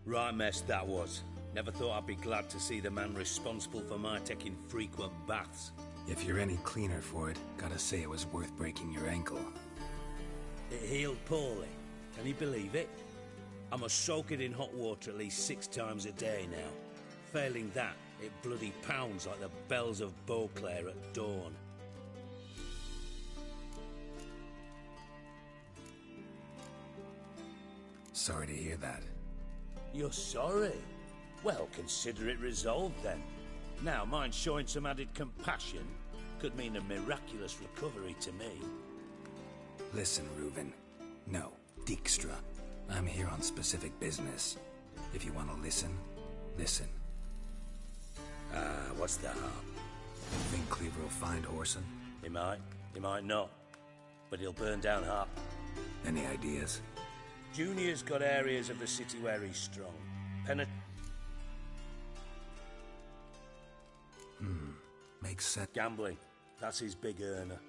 Right mess that was. Never thought I'd be glad to see the man responsible for my taking frequent baths. If you're any cleaner for it, gotta say it was worth breaking your ankle. It healed poorly. Can you believe it? I must soak it in hot water at least 6 times a day now. Failing that, it bloody pounds like the bells of Beauclair at dawn. Sorry to hear that. You're sorry? Well, consider it resolved then. Now, mind showing some added compassion could mean a miraculous recovery to me. Listen, Reuven. No, Dijkstra. I'm here on specific business. If you want to listen, listen. What's the harm? Think Cleaver will find Whoreson? He might not. But he'll burn down half. Any ideas? Junior's got areas of the city where he's strong. Makes sense. Gambling. That's his big earner.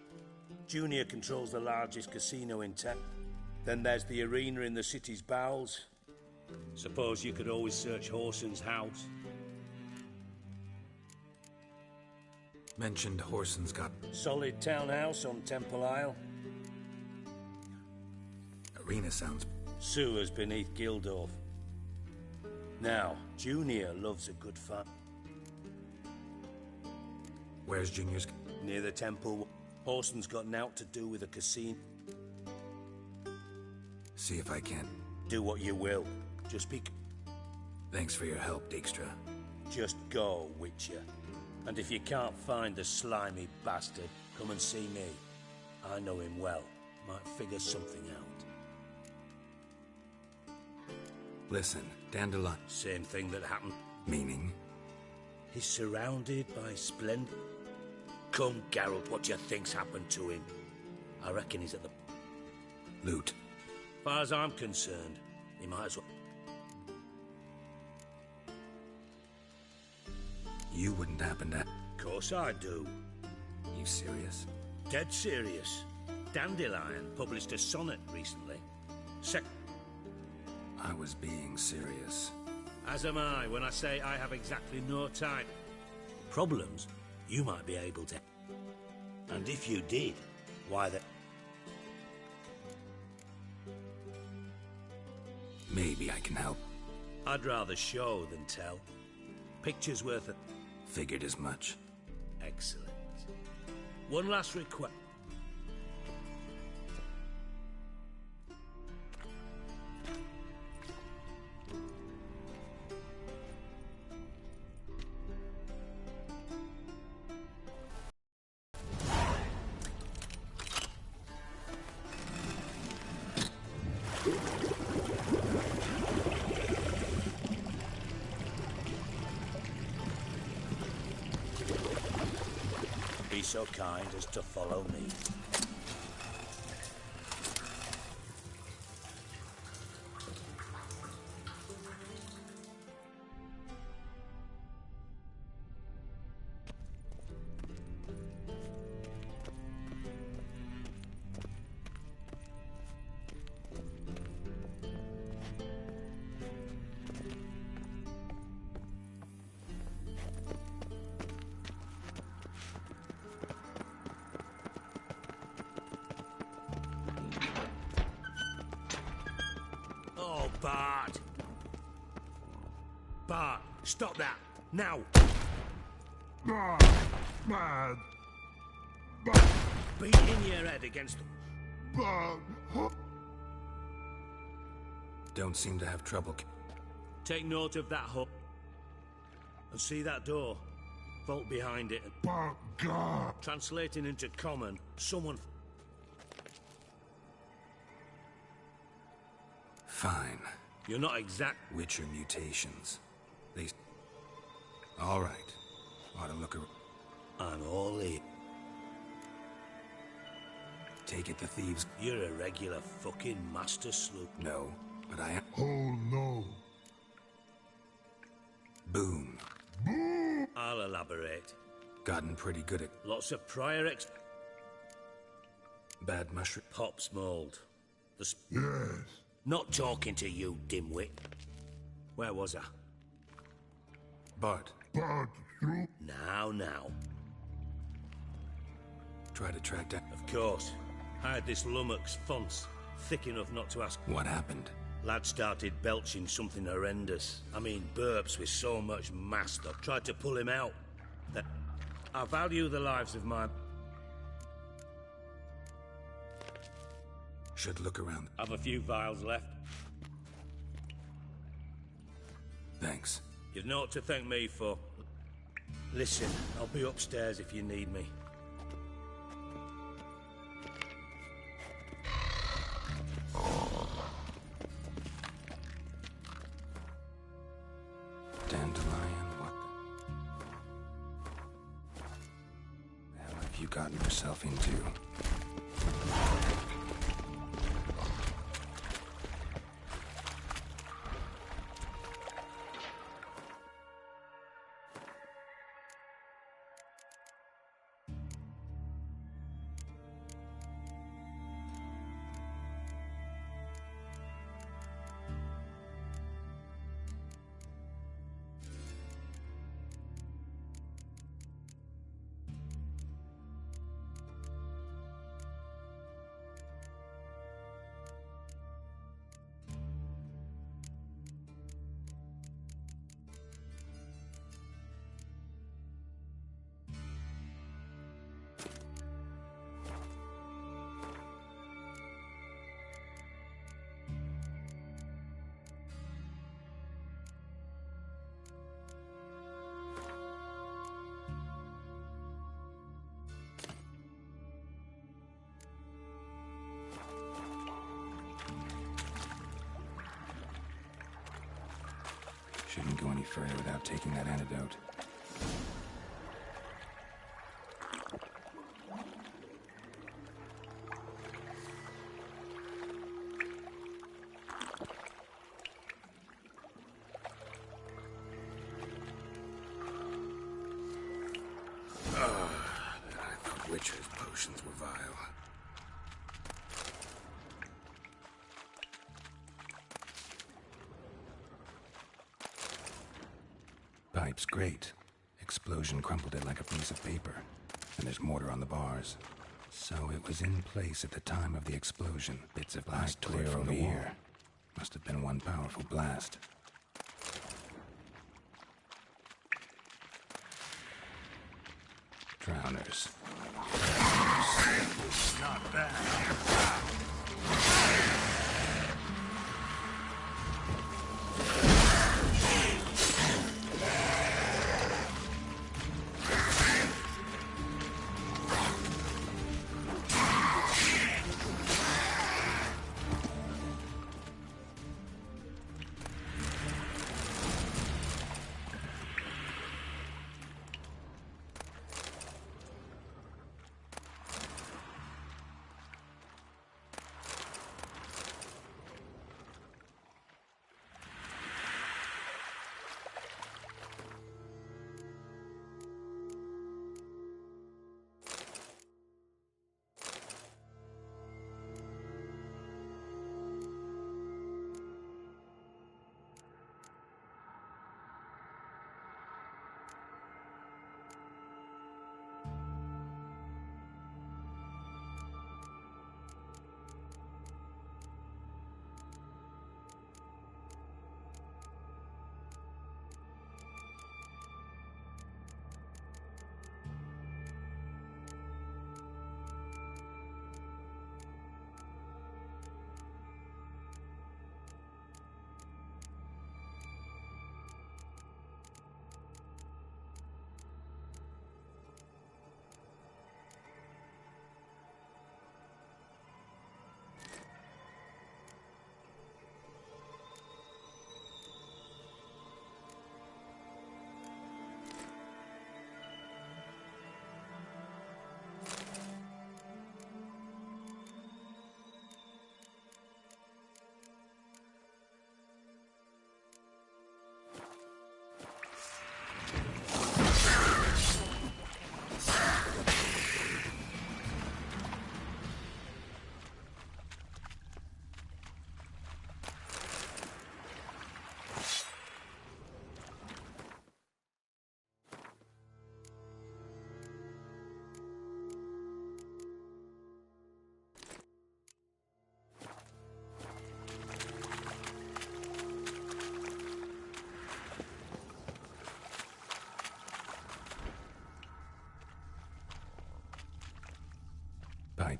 Junior controls the largest casino in town. Then there's the arena in the city's bowels. Suppose you could always search Whoreson's house. Mentioned Whoreson's got... Solid townhouse on Temple Isle. Arena sounds... Sewers beneath Gildorf. Now, Junior loves a good fight. Where's Junior's... Near the temple. Whoreson's got naught to do with a casino. See if I can... Do what you will. Just be... Thanks for your help, Dijkstra. Just go, Witcher. And if you can't find the slimy bastard, come and see me. I know him well. Might figure something out. Listen, Dandelion... Same thing that happened. Meaning? He's surrounded by splendid... Come, Geralt, what do you think's happened to him? I reckon he's at the... Loot. As far as I'm concerned, he might as well... You wouldn't happen to... Of course I do. You serious? Dead serious. Dandelion published a sonnet recently. I was being serious. As am I when I say I have exactly no time. Problems you might be able to... And if you did, why the... Maybe I can help. I'd rather show than tell. Picture's worth it. Figured as much. Excellent. One last request. Be so kind as to follow me. Bart! Bart, stop that! Now! Man! Beating your head against the... Don't seem to have trouble. Take note of that hut. And see that door? Vault behind it. Translating into common, someone... Fine. You're not exact... Witcher mutations. They... All right. Ought to look around. I'm all in. Take it the thieves... You're a regular fucking master sloop. No, but I am... Oh, no. Boom. I'll elaborate. Gotten pretty good at... Lots of prior Bad mushroom... Pop's mold. Yes. Not talking to you, dimwit. Where was I? Bart. Bart, you... Now. Try to track down... Of course. I had this lummox fonts, thick enough not to ask... What happened? Lad started belching something horrendous. I mean, burps with so much mass that tried to pull him out. I value the lives of my... Should look around. Have a few vials left. Thanks. You've naught to thank me for. Listen, I'll be upstairs if you need me. Dandelion, what the hell have you gotten yourself into? Shouldn't go any further without taking that antidote. I thought Witcher's potions were vile. Pipe's great. Explosion crumpled it like a piece of paper. And there's mortar on the bars. So it was in place at the time of the explosion. Bits of blast clear from the wall. Must have been one powerful blast. Drowners. Not bad.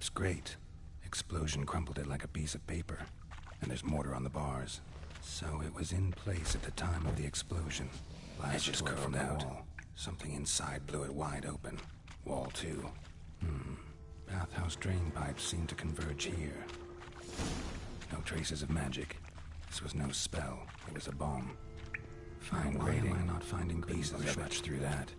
pipe's grate. Explosion crumpled it like a piece of paper. And there's mortar on the bars. So it was in place at the time of the explosion. Edges curled out. Something inside blew it wide open. Wall 2. Bathhouse drain pipes seem to converge here. No traces of magic. This was no spell. It was a bomb. Fine grading. Why am I not finding pieces of much through that?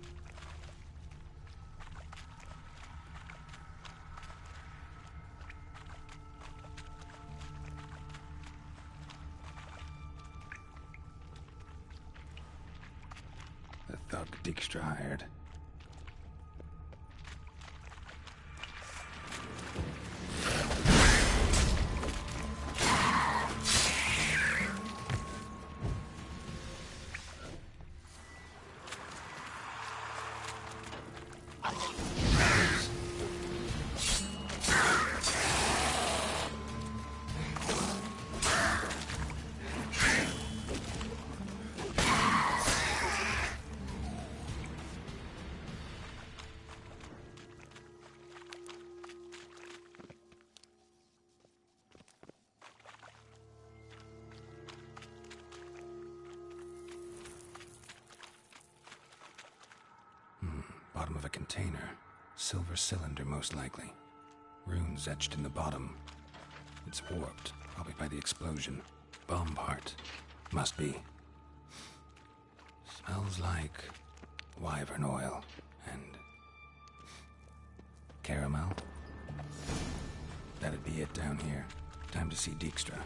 The thug Dijkstra hired. Bottom of a container. Silver cylinder, most likely. Runes etched in the bottom. It's warped, probably by the explosion. Bomb part. Must be. Smells like wyvern oil and caramel. That'd be it down here. Time to see Dijkstra.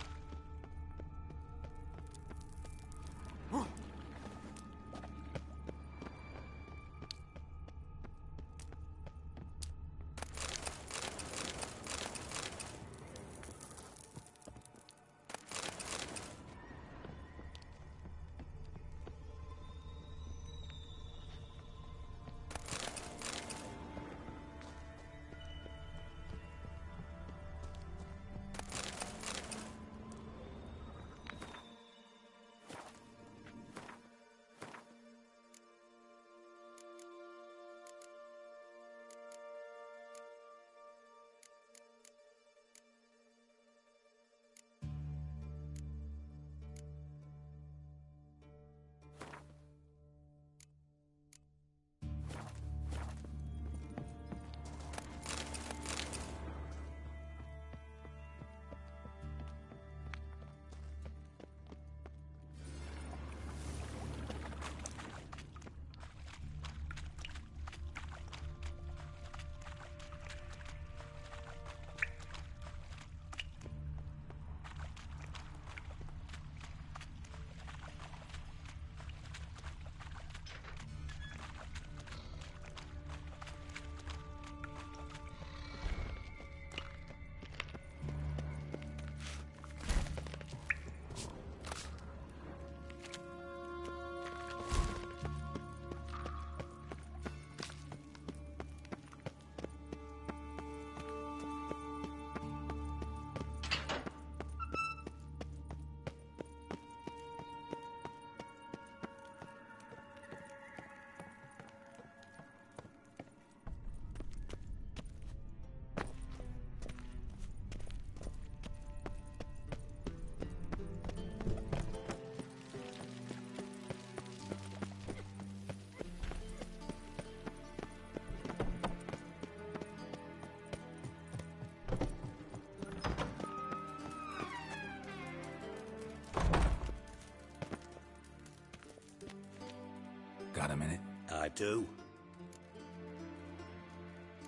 Got a minute? I do.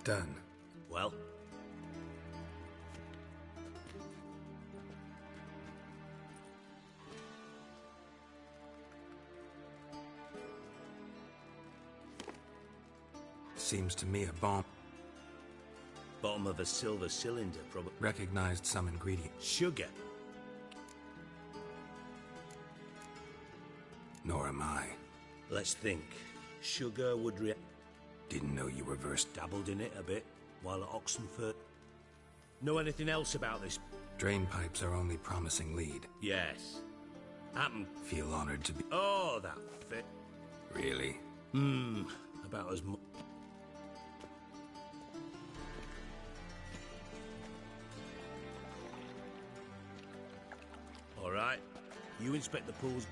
Done. Well? Seems to me a bomb. Bottom of a silver cylinder, probably. Recognized some ingredient. Sugar. Nor am I. Let's think. Sugar would Didn't know you were versed. Dabbled in it a bit while at Oxenford. Know anything else about this? Drain pipes our only promising lead. Yes. Happen. Feel honored to be. Oh, that fit. Really? About as much. You inspect the pools.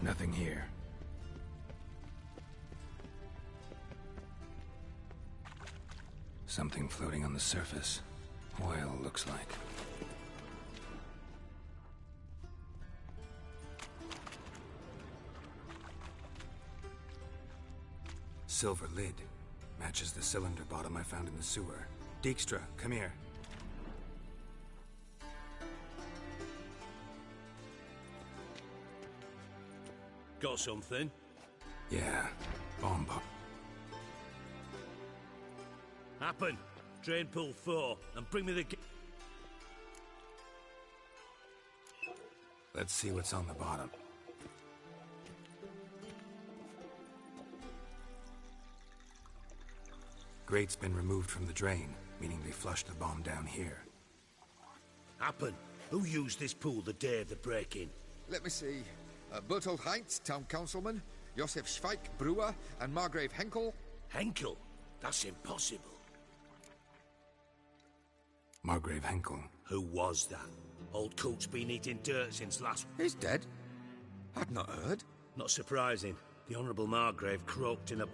Nothing here. Something floating on the surface. Oil, looks like. Silver lid. Matches the cylinder bottom I found in the sewer. Dijkstra, come here. Got something? Yeah. Bomb pop. Happen. Drain pool 4 and bring me the... Let's see what's on the bottom. Grate's been removed from the drain, meaning they flushed the bomb down here. Happen. Who used this pool the day of the break-in? Let me see. Bertold Heinz, town councilman, Josef Schweik, brewer, and Margrave Henkel. Henkel? That's impossible. Margrave Henkel. Who was that? Old coot's been eating dirt since last... He's dead? I'd not heard. Not surprising. The Honourable Margrave croaked in a...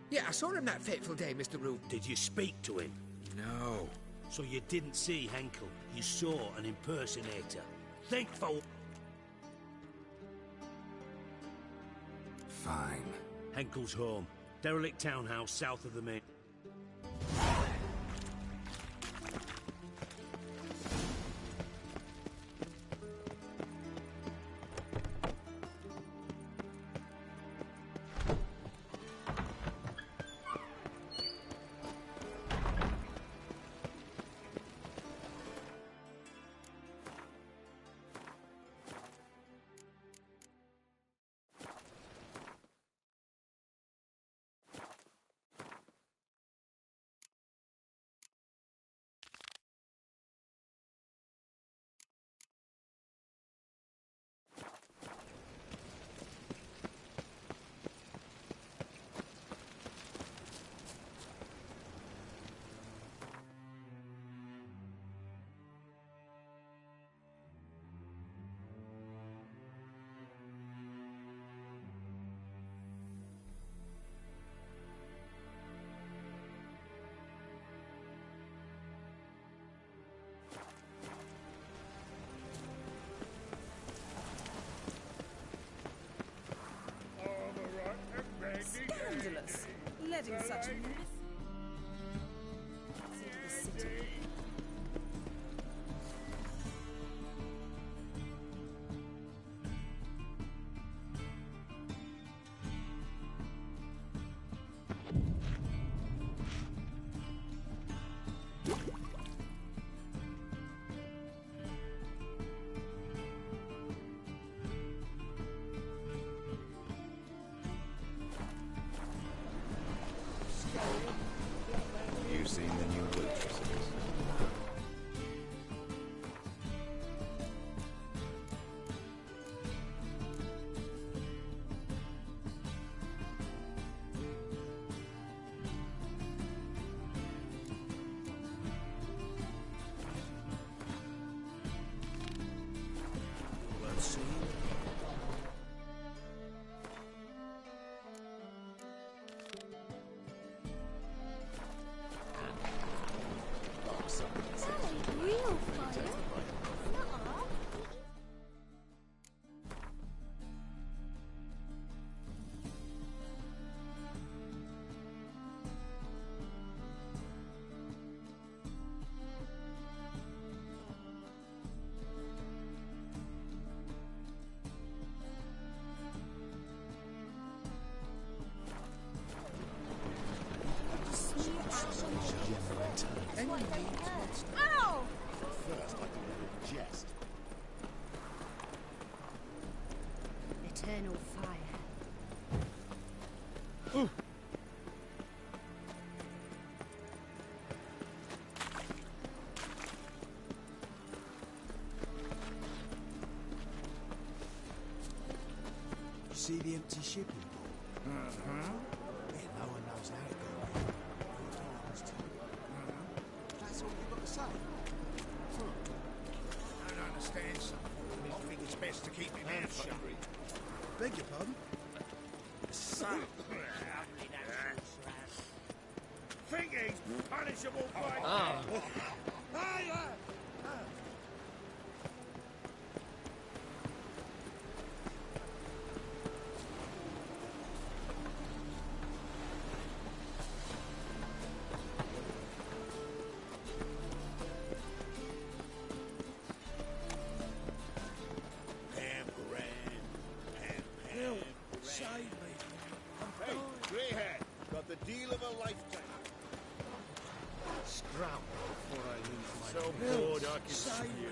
Yeah, I saw him that fateful day, Mr. Roof. Did you speak to him? No. So you didn't see Henkel. You saw an impersonator. Thankful. Fine. Henkel's home. Derelict townhouse south of the main... Scandalous. Letting such a mess into the city. You've seen the new waitresses. Let's see. Real fire? Nuh-uh. Ow! First, I do a little jest. Eternal fire. You see the empty shipping port? Yeah, no one knows how it got there. That's all. best to keep my mouth shut. Beg your pardon? Think he's punishable by... Save me. Hey, grey hair. Got the deal of a lifetime. Scrap before I lose my... So bored I can Save see me. you.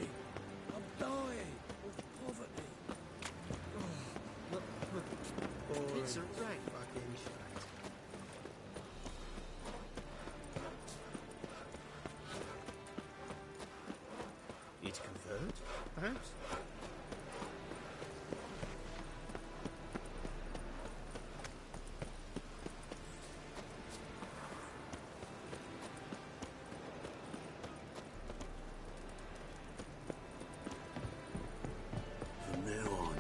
I'm dying of poverty. It's a right fucking shite. Need to convert, perhaps? From now on,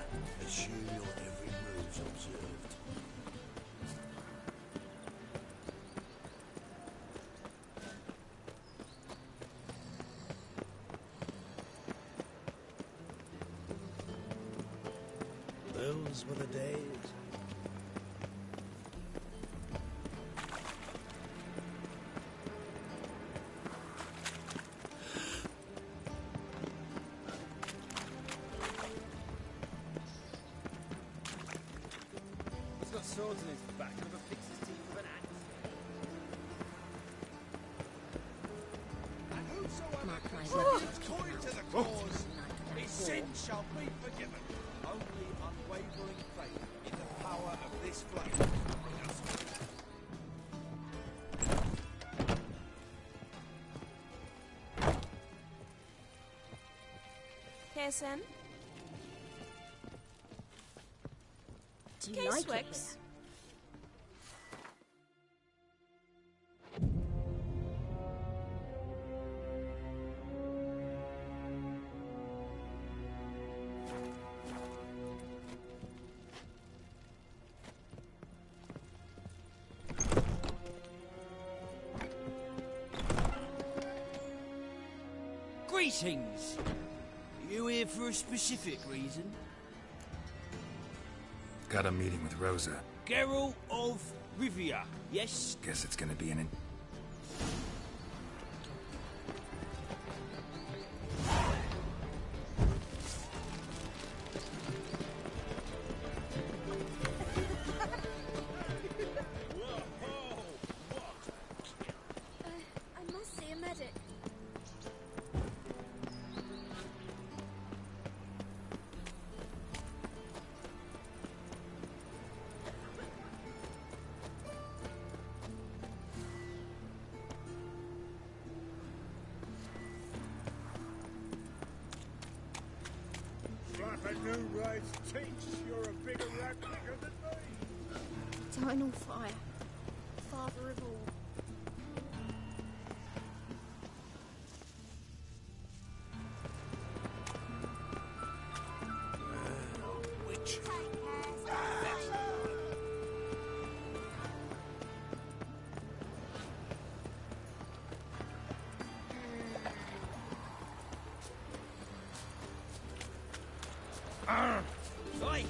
assume your every move's observed. Those were the days. He's got swords in his back. Never fix his teeth with an axe. And whosoever Mark my contributes coin to the cause, his sin shall be forgiven. Only unwavering faith in the power of this flame. Pearson? Do you like it Caseworks? here? Greetings! You here for a specific reason? Got a meeting with Rosa. Geralt of Rivia, yes? Guess it's gonna be an... I must see a medic. Slap a new race teach. You're a bigger rat picker than me. Eternal fire. Father of all. Witch. Oi!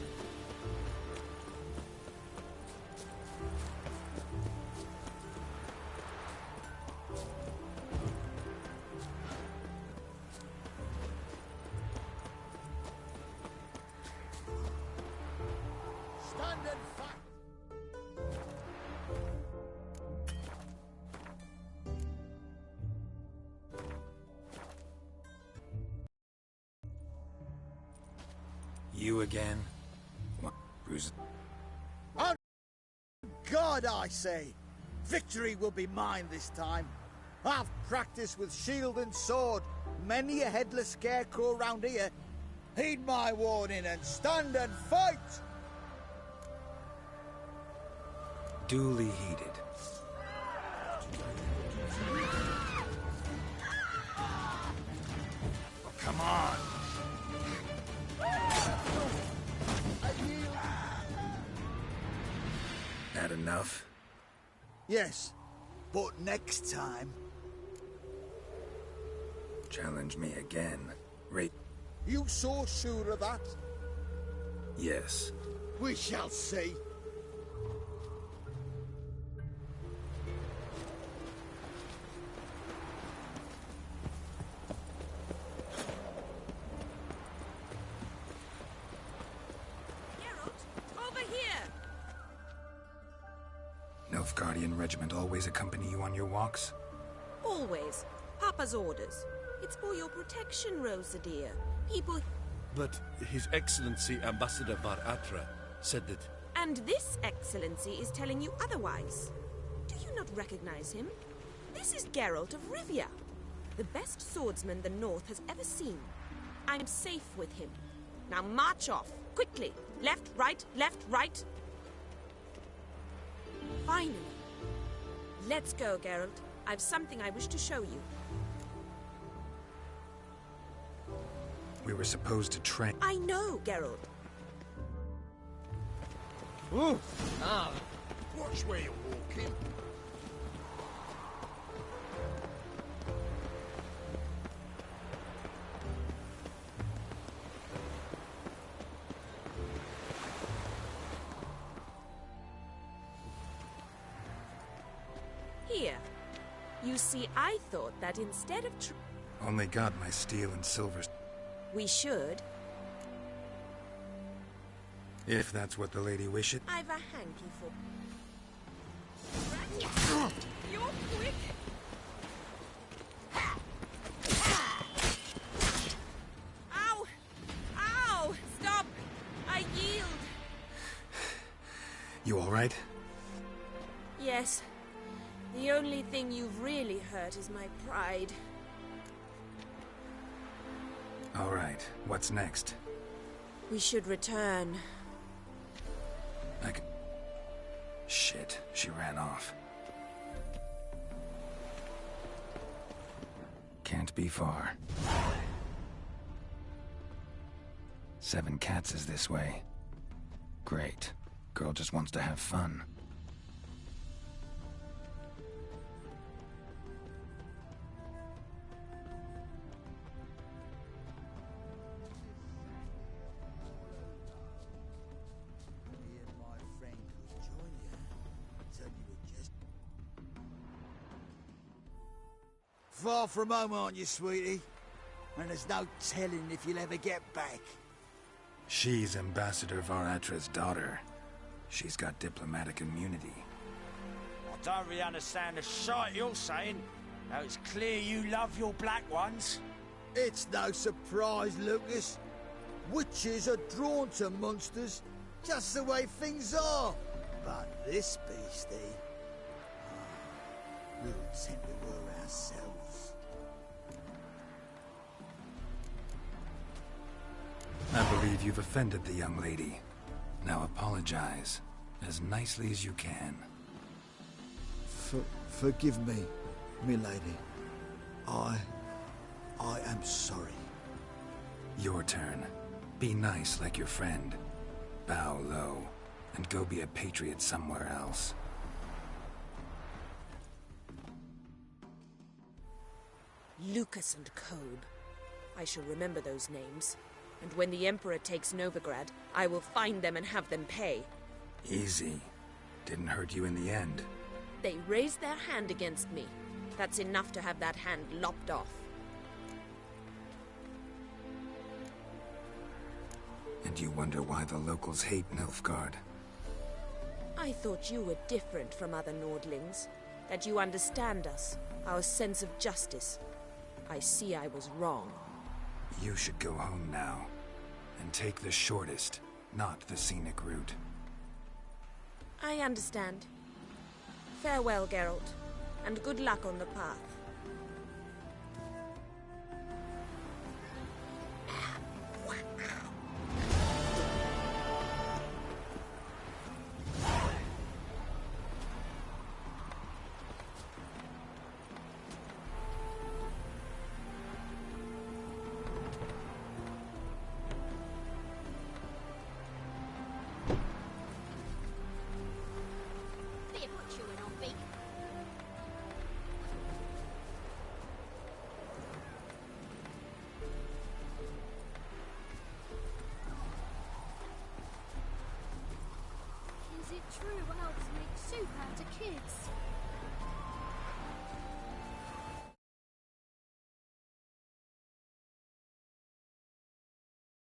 Stand and fight. You again? What? Bruce? On God, I say, victory will be mine this time. I've practiced with shield and sword. Many a headless scarecrow round here. Heed my warning and stand and fight! Duly heeded. Come on! that enough? Yes, but next time... Challenge me again. You so sure of that? Yes. We shall see. Nilfgaardian regiment always accompany you on your walks? Always. Papa's orders. It's for your protection, Rosa dear. People... But His Excellency Ambassador Var Atra said that... And this Excellency is telling you otherwise. Do you not recognize him? This is Geralt of Rivia, the best swordsman the North has ever seen. I'm safe with him. Now march off, quickly. Left, right, left, right. Finally. Let's go, Geralt. I've something I wish to show you. We were supposed to train... I know, Geralt. Ooh. Ah. Watch where you're walking. Here. You see, I thought that instead of... Only got my steel and silver... We should. If that's what the lady wishes. I've a hanky for... You're quick! Ow! Ow! Stop! I yield! You all right? Yes. The only thing you've really hurt is my pride. All right. What's next? We should return. Shit. She ran off. Can't be far. 7 Cats is this way. Great. Girl just wants to have fun. Far from home, aren't you, sweetie? And there's no telling if you'll ever get back. She's Ambassador Var Atra's daughter. She's got diplomatic immunity. I don't really understand the shite you're saying. Now it's clear you love your black ones. It's no surprise, Lucas. Witches are drawn to monsters, just the way things are. But this beastie... we'll tend to her ourselves. I believe you've offended the young lady. Now apologize, as nicely as you can. Forgive me, milady. I am sorry. Your turn. Be nice like your friend. Bow low, and go be a patriot somewhere else. Lucas and Kobe. I shall remember those names. And when the Emperor takes Novigrad, I will find them and have them pay. Easy. Didn't hurt you in the end. They raised their hand against me. That's enough to have that hand lopped off. And you wonder why the locals hate Nilfgaard. I thought you were different from other Nordlings. That you understand us, our sense of justice. I see I was wrong. You should go home now, and take the shortest, not the scenic route. I understand. Farewell, Geralt, and good luck on the path. true elves make soup out of kids.